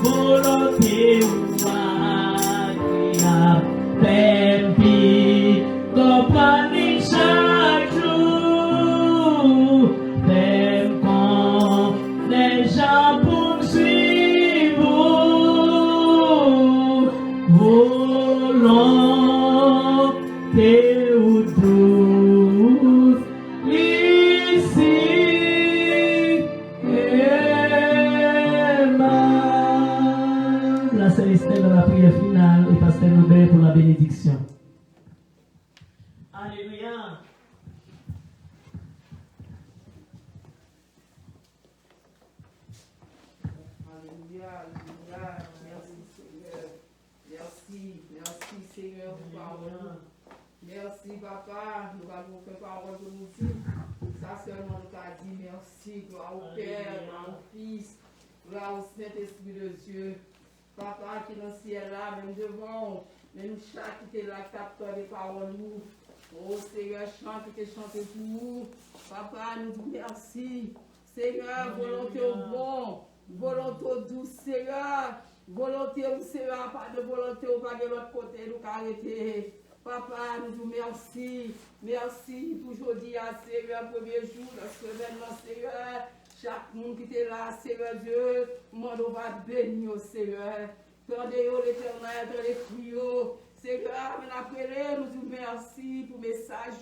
volonté ou agréable, Père, comprenez chaque jour, Père, quand les gens poursuivent, volonté ou douce, ici et là. La Célestine dans la prière finale et Pasteur Noubert pour la bénédiction. Alléluia. Alléluia, alléluia. Merci Seigneur. Merci, merci Seigneur pour parole. Merci Papa, nous avons fait parole de nous dire. Ça seulement nous a dit merci. Gloire au Père, gloire au Fils, gloire au Saint-Esprit de Dieu. Papa qui est dans le ciel là, même devant, même chaque qui est là, qui capte les paroles nous. Oh Seigneur, chante qui chante pour nous. Papa, nous disons merci. Seigneur, volonté au bon, volonté au doux, Seigneur. Volonté au Seigneur, pas de volonté au pas de l'autre côté, nous arrêter. Papa, nous disons merci. Merci pour aujourd'hui, Seigneur, premier jour de la semaine, Seigneur. Chaque monde qui est là, Seigneur Dieu, moi, nous va bénir, Seigneur. Tendez-vous l'éternel, tendez-vous. Seigneur, nous disons merci pour le message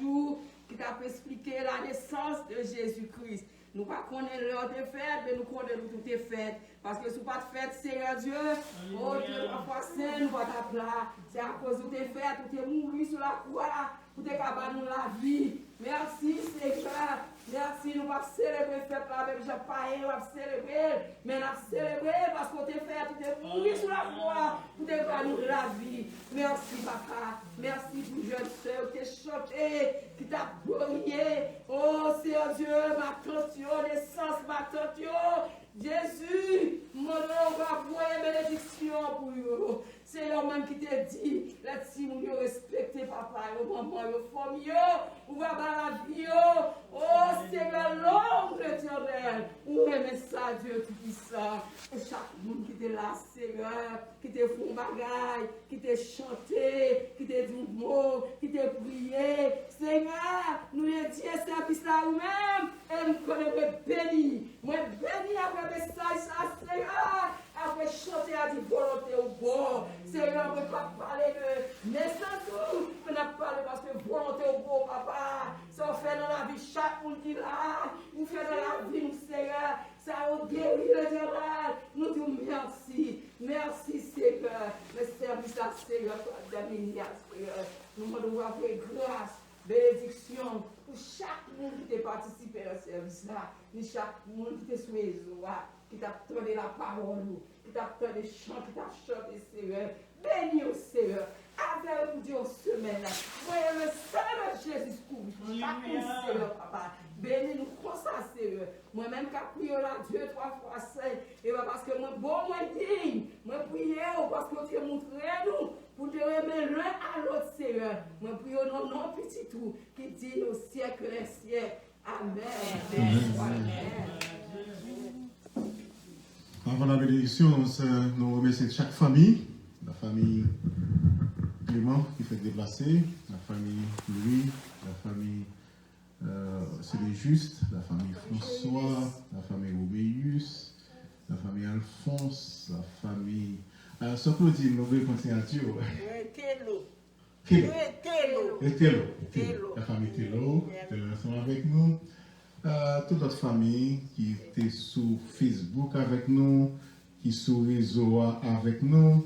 qui t'a expliqué la naissance de Jésus-Christ. Nous ne connaissons pas l'heure de fête, mais nous connaissons tout est fait. Parce que si nous pas de fête, Seigneur Dieu, oh Dieu, parfois saint, nous pas là. C'est à cause de tes fêtes, tu es mouru sur la croix, pour te cabanes la vie. Merci Seigneur. Merci, nous allons célébrer cette fête avec Jean-Païen, nous allons célébrer, mais nous allons célébrer parce qu'on t'a fait, tu t'es mouru sur la croix, pour te gagner la vie. Merci Papa, merci pour jeune soeur qui t'a chanté, qui t'a brillé. Oh Seigneur Dieu, ma tante, naissance, ma tante, Jésus, mon nom va voir bénédiction pour vous. C'est eux-mêmes qui t'a dit, les petits nous respecter papa, maman, famille, ou va la vie. Oh Seigneur, l'homme éternel, ou aimez ça, Dieu Tout-Puissant. Et chaque monde qui était là, Seigneur, qui te fait un bagage, qui te chanté, qui te dit un mot, qui te prié. Seigneur, nous les disons service là nous-mêmes, et nous connaissons béni. Moi, béni après le message, ça, Seigneur, après chanter à dire volonté au bon. Seigneur, on ne peut pas parler de naissance, on a parlé parce que volonté au bon, papa. Ça fait dans la vie, chaque monde qui là, nous fait dans la vie, nous, Seigneur. Ça a guéri l'éternel. Nous disons merci. Merci, Seigneur. Le service à Seigneur, Seigneur. Nous devons avoir grâce, bénédiction pour chaque monde qui a participé à ce service-là. Pour chaque monde qui est sur les oies, qui t'a donné la parole, qui t'a donné le chant, qui t'a chanté, Seigneur. Bénis au Seigneur. Avec nous, Dieu, semaine là. Voyez le Seigneur Jésus-Christ. Chaque Seigneur, papa. Bénis-nous comme ça, Seigneur. Moi-même, quand je prie là, 2, 3 fois, 5, et bien parce que moi, bon, moi, digne, moi, prier, parce que tu montré nous, pour te remettre l'un à l'autre, Seigneur. Moi, prie au nom de mon petit tout, qui dit au siècle et siècle. Amen. Avant la bénédiction, nous remercions chaque famille, la famille Clément qui fait déplacer, la famille Louis, la famille c'est les Justes, la famille François, la famille Obéus, la famille Alphonse, la famille. Alors, ce que vous dites, nous voulons continuer à dire. Télo. La famille Télo, ensemble avec nous. Toute notre famille qui était sur Facebook avec nous, qui sur réseau avec nous.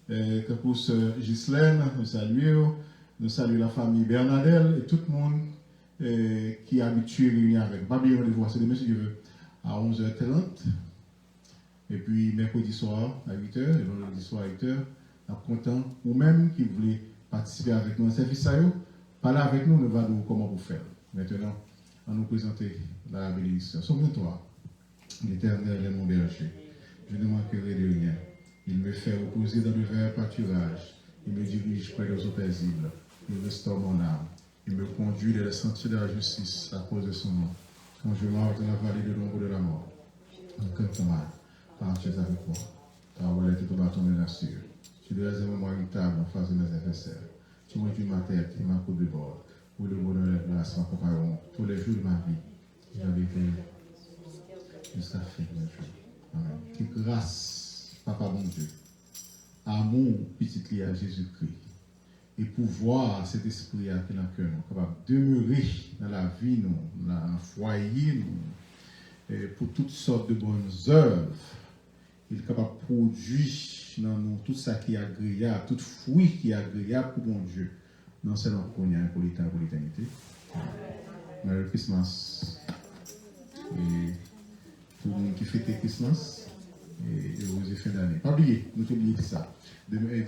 Que pour Sœur Ghislaine, nous saluons la famille Bernadelle et tout le monde qui est habitué à réunir avec. Pas bien rendez-vous, c'est demain si Dieu veut, à 11h30. Et puis mercredi soir à 8h, et vendredi soir à 8h. On est content, ou même qui voulait participer avec nous à service, parlez avec nous, nous allons comment vous faire. Maintenant, on nous présenter la bénédiction. Souviens-toi, l'Éternel est mon berger. Je ne manquerai de rien. Il me fait reposer dans le vert pâturage. Il me dirige près des eaux paisibles. Il restaure mon âme. Il me conduit dans les sentiers de la justice à cause de son nom. Quand je marche dans la vallée de l'ombre de la mort, mon cœur te mal, car tu es avec moi. Ta parole est ton bâton me rassure. Tu dresses devant moi une table en face de mes adversaires. Tu m'as ma tête et ma coupe de bord. Pour le bonheur et la grâce m'accompagneront tous les jours de ma vie. J'avais été jusqu'à la fin de mes jours. Amen. Que grâce, Papa bon Dieu, amour, petite lia à Jésus-Christ, et pouvoir cet esprit qui est dans le cœur, capable de demeurer dans la vie, dans le foyer, et pour toutes sortes de bonnes œuvres. Il est capable de produire dans nous tout ça qui est agréable, tout fruit qui est agréable pour mon Dieu. Non seulement pour nous, pour l'éternité. Merry Christmas. Et pour le monde qui fête Christmas, et heureuse fin d'année. Pas oublier, nous t'oubliez ça. Demain,